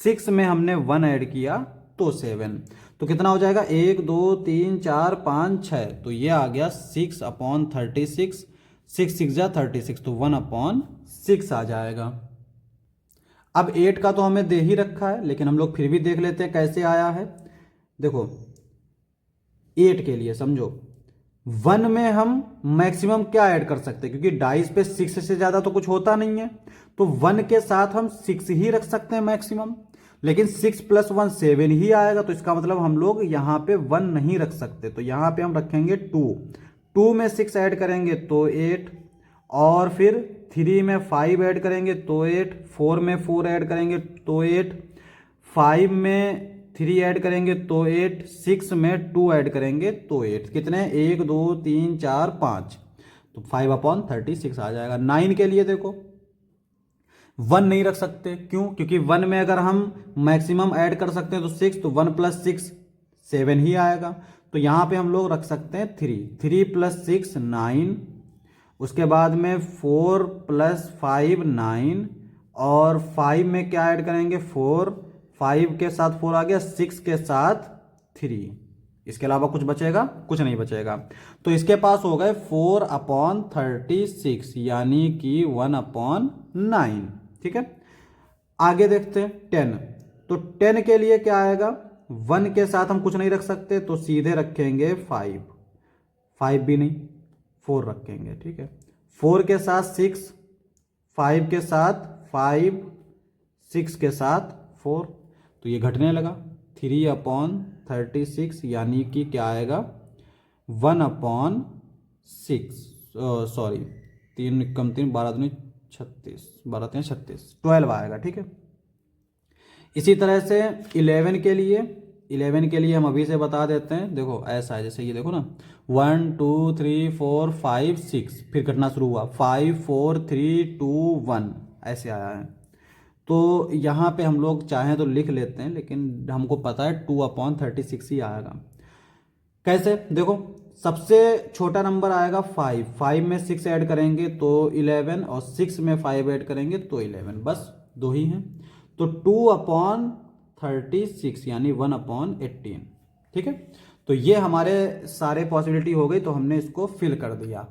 A: 6 में हमने 1 ऐड किया तो 7। तो कितना हो जाएगा 1 2 3 4 5 6, तो ये आ गया 6/36, 6 6 जा 36, तो 1/6 आ जाएगा। अब 8 का तो हमें दे ही रखा है, लेकिन हम लोग फिर भी देख लेते हैं कैसे आया है। देखो 8 के लिए समझो, 1 में हम मैक्सिमम क्या ऐड कर सकते हैं, क्योंकि डाइस पे 6 से ज्यादा तो कुछ होता नहीं है, तो 1 के साथ हम 6 ही रख सकते हैं मैक्सिमम, लेकिन 6 + 1 7 ही आएगा, तो इसका मतलब हम लोग यहां पे 1 नहीं रख सकते, तो यहां पे हम रखेंगे 2, 2 में 6 ऐड करेंगे तो 8, और फिर 3 में 5 ऐड करेंगे तो 8, 4 में 4 ऐड करेंगे तो 8, 5 में 3 ऐड करेंगे तो 8, 6 में 2 ऐड करेंगे तो 8, कितने 1 2 3 4 5, तो 5/36 आ जाएगा। 9 के लिए देखो, 1 नहीं रख सकते, क्यों, क्योंकि 1 में अगर हम मैक्सिमम ऐड कर सकते हैं तो 6, तो 1 + 6 7 ही आएगा, तो यहां पे हम लोग रख सकते हैं 3, 3 + 6 9, उसके बाद में 4 + 5 9, और 5 में क्या ऐड करेंगे 4, 5 के साथ 4 आ गया, 6 के साथ 3, इसके अलावा कुछ बचेगा, कुछ नहीं बचेगा। तो इसके पास हो गए 4/36 यानी कि 1/9। ठीक है। आगे देखते हैं 10। तो 10 के लिए क्या आएगा, 1 के साथ हम कुछ नहीं रख सकते, तो सीधे रखेंगे 5, 5 भी नहीं 4 रखेंगे। ठीक है। 4 के साथ 6, 5 के साथ 5, 6 के साथ 4, तो ये घटने लगा, 3/36 यानी कि क्या आएगा 1/6, सॉरी 3 × 3 12 × 36, 12 आएगा। ठीक है, इसी तरह से 11 के लिए, 11 के लिए हम अभी से बता देते हैं। देखो ऐसा है, जैसे ये देखो ना 1 2 3 4 5 6, फिर कटना शुरू हुआ 5 4 3 2 1 ऐसे आया है। तो यहाँ पे हम लोग चाहें तो लिख लेते हैं, लेकिन हमको पता है 2/36 ही आएगा। कैसे, देखो सबसे छोटा नंबर आएगा 5, 5 में 6 ऐड करेंगे तो 11, और 6 में 5 ऐड करेंगे तो 11, बस दो ही हैं। तो 2/36 यानी 1/18। ठीक है, तो ये हमारे सारे पॉसिबिलिटी हो गई, तो हमने इसको फिल कर दिया।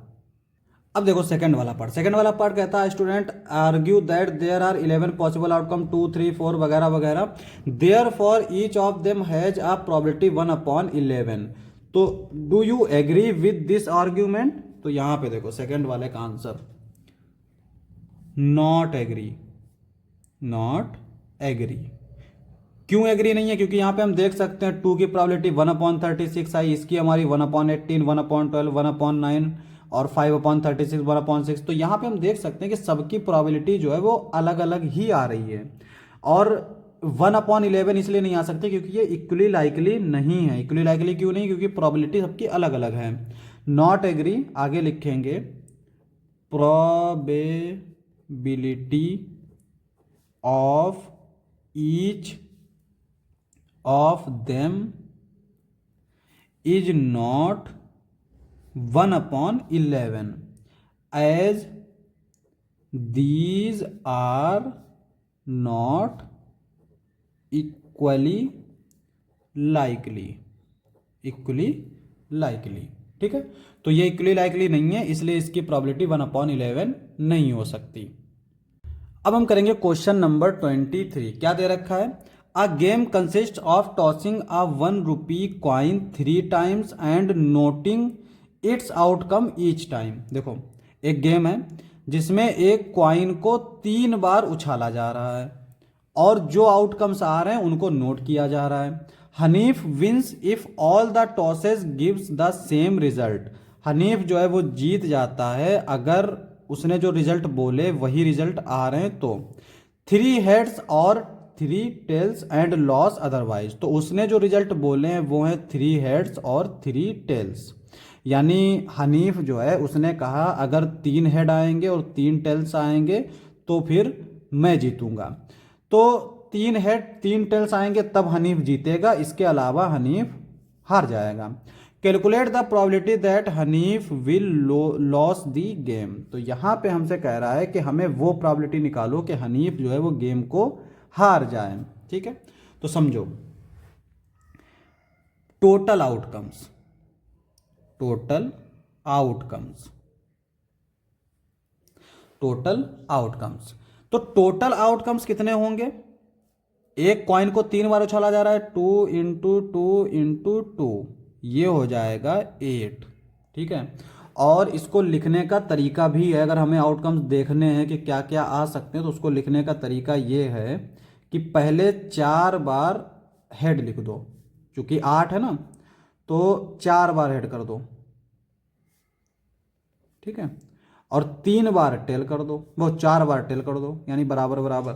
A: अब देखो सेकंड वाला पार्ट, सेकंड वाला पार्ट कहता है student argue that there are 11 possible outcome 2 3 4 वगैरह वगैरह, therefore each of them has a probability 1/11। तो do you agree with this argument? तो यहां पे देखो सेकंड वाले का answer not agree, not agree. क्यों एग्री नहीं है? क्योंकि यहां पे हम देख सकते हैं 2 की प्रोबेबिलिटी 1/36 आई, इसकी हमारी 1/18, 1/12, 1/9 और 5/36, 1/6। तो यहाँ पे हम देख सकते हैं कि सबकी प्रोबेबिलिटी जो है वो अलग अलग ही आ रही है, और 1/11 इसलिए नहीं आ सकती क्योंकि ये इक्वली लाइकली नहीं है। इक्वली लाइकली क्यों नहीं? क्योंकि प्रोबेबिलिटी सबकी अलग अलग है। नॉट एग्री आगे लिखेंगे probability of each of them is not 1/11 as these are not equally likely, equally likely। ठीक है, तो ये इक्वली लाइकली नहीं है, इसलिए इसकी प्रोबेबिलिटी 1/11 नहीं हो सकती। अब हम करेंगे क्वेश्चन नंबर 23। क्या दे रखा है? A game consist of tossing a 1 rupee coin 3 times and noting its outcome each time. देखो एक गेम है जिसमें एक क्वाइन को 3 बार उछाला जा रहा है और जो आउटकम्स आ रहे हैं उनको नोट किया जा रहा है। Hanif wins if all the tosses gives the same result. Hanif जो है वो जीत जाता है अगर उसने जो रिजल्ट बोले वही रिजल्ट आ रहे हैं तो। 3 हेड्स और 3 टेल्स एंड लॉस अदरवाइज। तो उसने जो रिजल्ट बोले हैं वो है 3 हेड्स और 3 टेल्स। यानी हनीफ जो है उसने कहा अगर 3 हेड आएंगे और 3 टेल्स आएंगे तो फिर मैं जीतूंगा। तो 3 हेड 3 टेल्स आएंगे तब हनीफ जीतेगा, इसके अलावा हनीफ हार जाएगा। Calculate the probability that Hanif will loss the game. तो यहां पे हमसे कह रहा है कि हमें वो प्रोबेबिलिटी निकालो कि हनीफ जो है वो गेम को हार जाए। ठीक है, तो समझो total outcomes, total outcomes, total outcomes. तो टोटल आउटकम्स कितने होंगे? एक कॉइन को 3 बार उछाला जा रहा है, 2 × 2 × 2, ये हो जाएगा 8। ठीक है, और इसको लिखने का तरीका भी है। अगर हमें आउटकम्स देखने हैं कि क्या क्या आ सकते हैं तो उसको लिखने का तरीका ये है कि पहले 4 बार हेड लिख दो, क्योंकि 8 है ना, तो 4 बार हेड कर दो। ठीक है, और 3 बार टेल कर दो, वो 4 बार टेल कर दो, यानी बराबर बराबर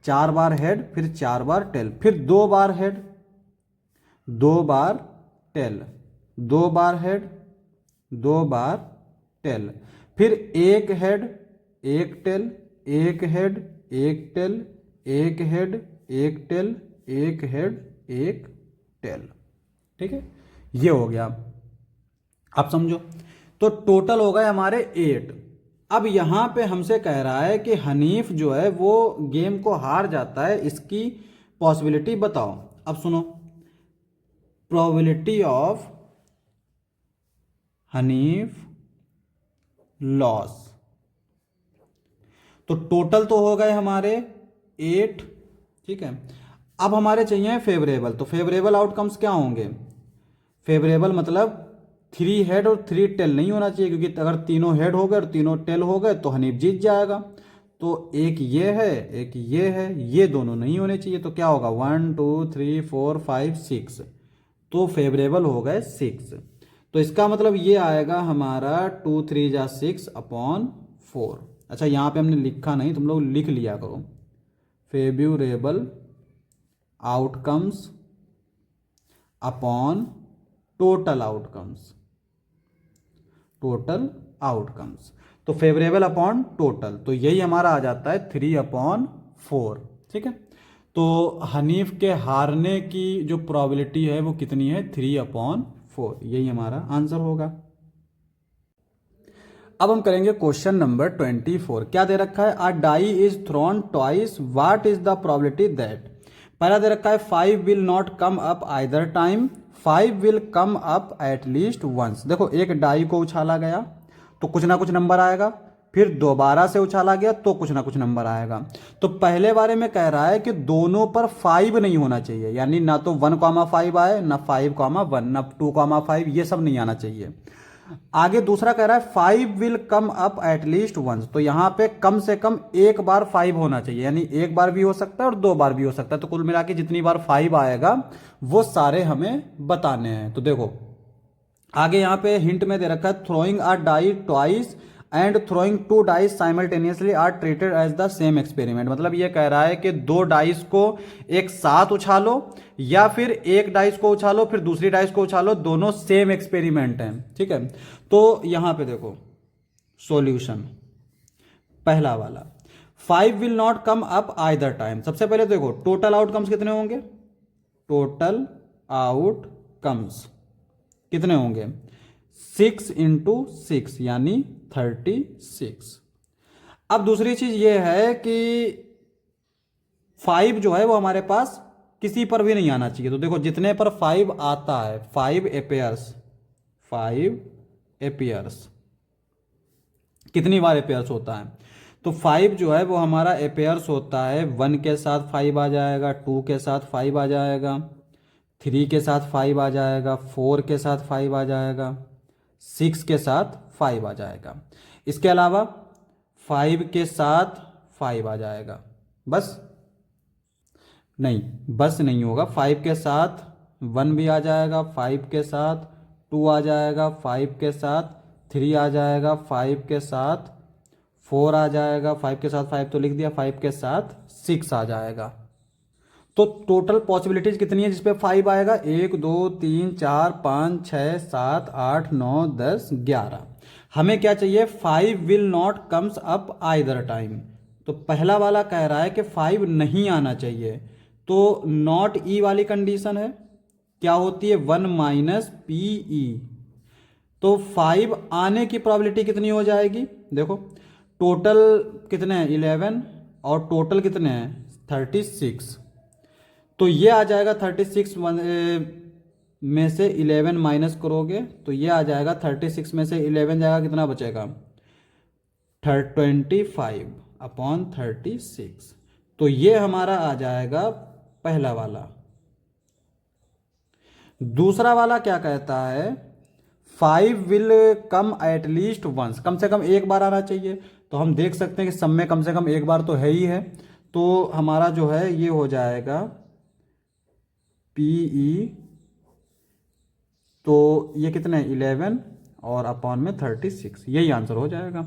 A: 4 बार हेड फिर 4 बार टेल, फिर 2 बार हेड 2 बार टेल, 2 बार हेड 2 बार टेल, फिर 1 head 1 tail, 1 head 1 tail, 1 head 1 tail, 1 head 1 tail. ठीक है, ये हो गया। आप समझो, तो टोटल हो गए हमारे 8। अब यहां पे हमसे कह रहा है कि हनीफ जो है वो गेम को हार जाता है, इसकी पॉसिबिलिटी बताओ। अब सुनो, प्रोबेबिलिटी ऑफ हनीफ लॉस। तो टोटल तो हो गए हमारे 8। ठीक है, अब हमारे चाहिए फेवरेबल। तो फेवरेबल आउटकम्स क्या होंगे? फेवरेबल मतलब 3 हेड और 3 टेल नहीं होना चाहिए, क्योंकि अगर तीनों हेड हो गए और तीनों टेल हो गए तो हनीफ जीत जाएगा। तो एक ये है, एक ये है, ये दोनों नहीं होने चाहिए। तो क्या होगा 1 2 3 4 5 6, तो फेवरेबल हो गए 6। तो इसका मतलब ये आएगा हमारा 2 3 जा 6 अपॉन 4। अच्छा यहाँ पे हमने लिखा नहीं, तुम लोग लिख लिया करो, favourable outcomes upon total outcomes, total outcomes. तो फेवरेबल अपॉन टोटल, तो यही हमारा आ जाता है 3/4। ठीक है, तो हनीफ के हारने की जो प्रोबेबिलिटी है वो कितनी है, 3/4, यही हमारा आंसर होगा। अब हम करेंगे क्वेश्चन नंबर 24। क्या दे रखा है, a die is thrown twice, what is the probability that. पहला दे रखा है 5 will not come up either time, 5 will come up at least once. देखो एक डाई को उछाला गया तो कुछ ना कुछ नंबर आएगा, फिर दोबारा से उछाला गया तो कुछ ना कुछ नंबर आएगा। तो पहले बारे में कह रहा है कि दोनों पर 5 नहीं होना चाहिए, यानी ना तो 1,5 आए, ना 5,1, ना 2,5, ये सब नहीं आना चाहिए। आगे दूसरा कह रहा है 5 will come up at least once, तो यहां पे कम से कम एक बार 5 होना चाहिए, यानी एक बार भी हो सकता है और 2 बार भी हो सकता है। तो कुल मिला के जितनी बार 5 आएगा वो सारे हमें बताने हैं। तो देखो आगे यहां पे हिंट में दे रखा है throwing a die twice and throwing 2 dice simultaneously are treated as the same experiment. मतलब ये कह रहा है कि 2 डाइस को एक साथ उछालो या फिर एक डाइस को उछालो फिर दूसरी डाइस को उछालो, दोनों सेम एक्सपेरिमेंट हैं। ठीक है, तो यहां पे देखो सॉल्यूशन पहला वाला 5 will not come up either time. सबसे पहले देखो टोटल आउटकम्स कितने होंगे, टोटल आउटकम्स कितने होंगे 6 × 6 यानी 36। अब दूसरी चीज ये है कि 5 जो है वो हमारे पास किसी पर भी नहीं आना चाहिए। तो देखो जितने पर 5 आता है 5 अपेयर्स, 5 अपेयर्स कितनी बार अपेयर्स होता है, तो 5 जो है वो हमारा अपेयर्स होता है 1 के साथ 5 आ जाएगा, 2 के साथ 5 आ जाएगा, 3 के साथ 5 आ जाएगा, 4 के साथ 5 आ जाएगा, 6 के साथ 5 आ जाएगा। इसके अलावा 5 के साथ 5 आ जाएगा, बस नहीं, बस नहीं होगा, 5 के साथ 1 भी आ जाएगा, 5 के साथ 2 आ जाएगा, 5 के साथ 3 आ जाएगा, 5 के साथ 4 आ जाएगा, 5 के साथ 5 तो लिख दिया, 5 के साथ 6 आ जाएगा। तो टोटल पॉसिबिलिटीज कितनी है जिसपे 5 आएगा, 1 2 3 4 5 6 7 8 9 10 11। हमें क्या चाहिए, 5 will not comes up either time. तो पहला वाला कह रहा है कि 5 नहीं आना चाहिए, तो नॉट ई वाली कंडीशन है, क्या होती है 1 - PE। तो 5 आने की प्रोबेबिलिटी कितनी हो जाएगी, देखो टोटल कितने हैं 11 और टोटल कितने हैं 36। तो ये आ जाएगा 36 में से 11 माइनस करोगे तो ये आ जाएगा 36 में से 11 जाएगा, कितना बचेगा 25/36। तो ये हमारा आ जाएगा पहला वाला। दूसरा वाला क्या कहता है 5 will come at least once, कम से कम एक बार आना चाहिए। तो हम देख सकते हैं कि सब में कम से कम एक बार तो है ही है, तो हमारा जो है ये हो जाएगा PE, तो ये कितने 11 और अपॉन में 36, यही आंसर हो जाएगा।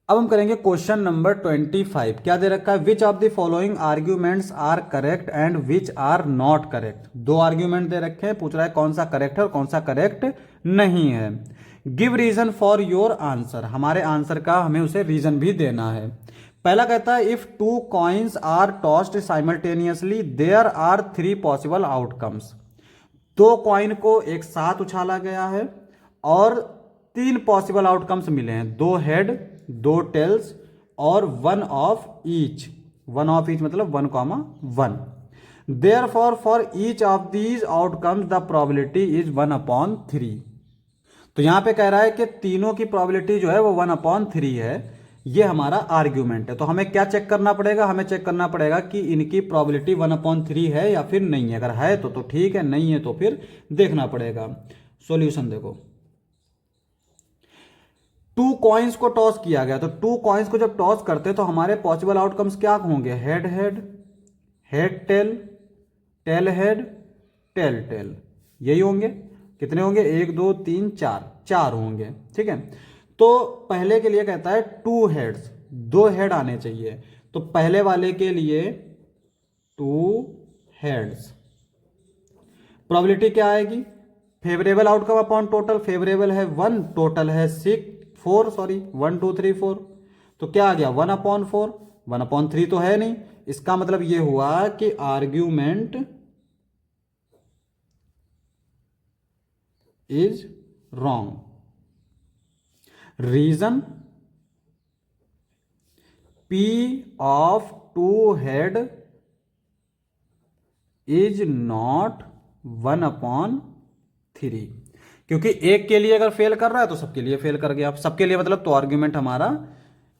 A: अब हम करेंगे क्वेश्चन नंबर 25। क्या दे रखा है, which of the following arguments are correct and which are not correct. 2 argument दे रखे हैं, पूछ रहा है कौन सा करेक्ट है और कौन सा करेक्ट नहीं है। Give reason for your answer, हमारे आंसर का हमें उसे रीजन भी देना है। पहला कहता है if 2 coins are tossed simultaneously there are 3 possible outcomes. 2 coin को एक साथ उछाला गया है और 3 पॉसिबल आउटकम्स मिले हैं, 2 हेड 2 टेल्स और 1 ऑफ ईच। 1 ऑफ ईच मतलब 1,1। Therefore for each of these outcomes the probability is 1/3। तो यहां पे कह रहा है कि तीनों की प्रोबेबिलिटी जो है वो 1/3 है। ये हमारा आर्ग्यूमेंट है। तो हमें क्या चेक करना पड़ेगा, हमें चेक करना पड़ेगा कि इनकी प्रोबेबिलिटी 1/3 है या फिर नहीं है। अगर है तो ठीक है, नहीं है तो फिर देखना पड़ेगा। सॉल्यूशन देखो, टू कॉइन्स को टॉस किया गया, तो टू कॉइन्स को जब टॉस करते हैं तो हमारे पॉसिबल आउटकम्स क्या होंगे? Head head, head tail, tail head, tail tail, यही होंगे। कितने होंगे? 1 2 3 4, 4 होंगे। ठीक है, तो पहले के लिए कहता है टू हेड्स, 2 हेड आने चाहिए, तो पहले वाले के लिए 2 हेड्स। प्रोबेबिलिटी क्या आएगी? Favourable outcome upon total, favourable है 1, टोटल है 4, सॉरी 1 2 3 4, तो क्या आ गया? 1/4, 1/3 तो है नहीं। इसका मतलब ये हुआ कि argument is wrong. Reason, P of 2 head is not 1/3, क्योंकि एक के लिए अगर फेल कर रहा है तो सबके लिए फेल कर गया, सबके लिए मतलब, तो आर्ग्यूमेंट हमारा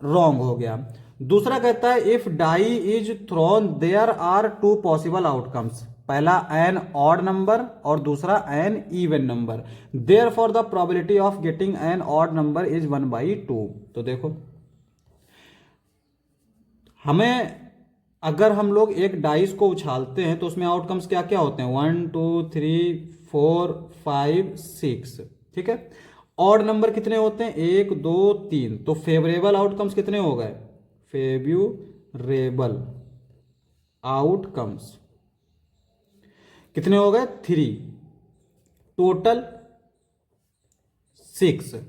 A: रॉन्ग हो गया। दूसरा कहता है if die is thrown there are 2 possible outcomes, पहला एन ऑड नंबर और दूसरा an even number, therefore the probability of getting an odd number is 1/2। तो देखो, हमें अगर हम लोग एक डाइस को उछालते हैं तो उसमें आउटकम्स क्या क्या होते हैं? 1 2 3 4 5 6, ठीक है। ऑड नंबर कितने होते हैं? 1 2 3, तो फेवरेबल आउटकम्स कितने हो गए? फेवरेबल आउटकम्स कितने हो गए? 3, टोटल 6।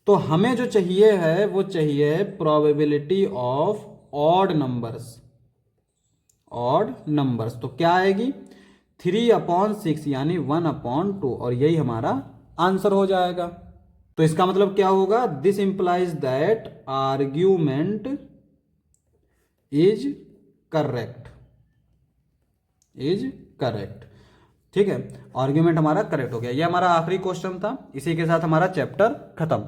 A: तो हमें जो चाहिए है वो चाहिए probability of odd numbers, odd numbers, तो क्या आएगी? 3/6 यानी 1/2, और यही हमारा आंसर हो जाएगा। तो इसका मतलब क्या होगा? This implies that argument is correct, is correct. ठीक है, आर्ग्यूमेंट हमारा करेक्ट हो गया। ये हमारा आखिरी क्वेश्चन था, इसी के साथ हमारा चैप्टर खत्म।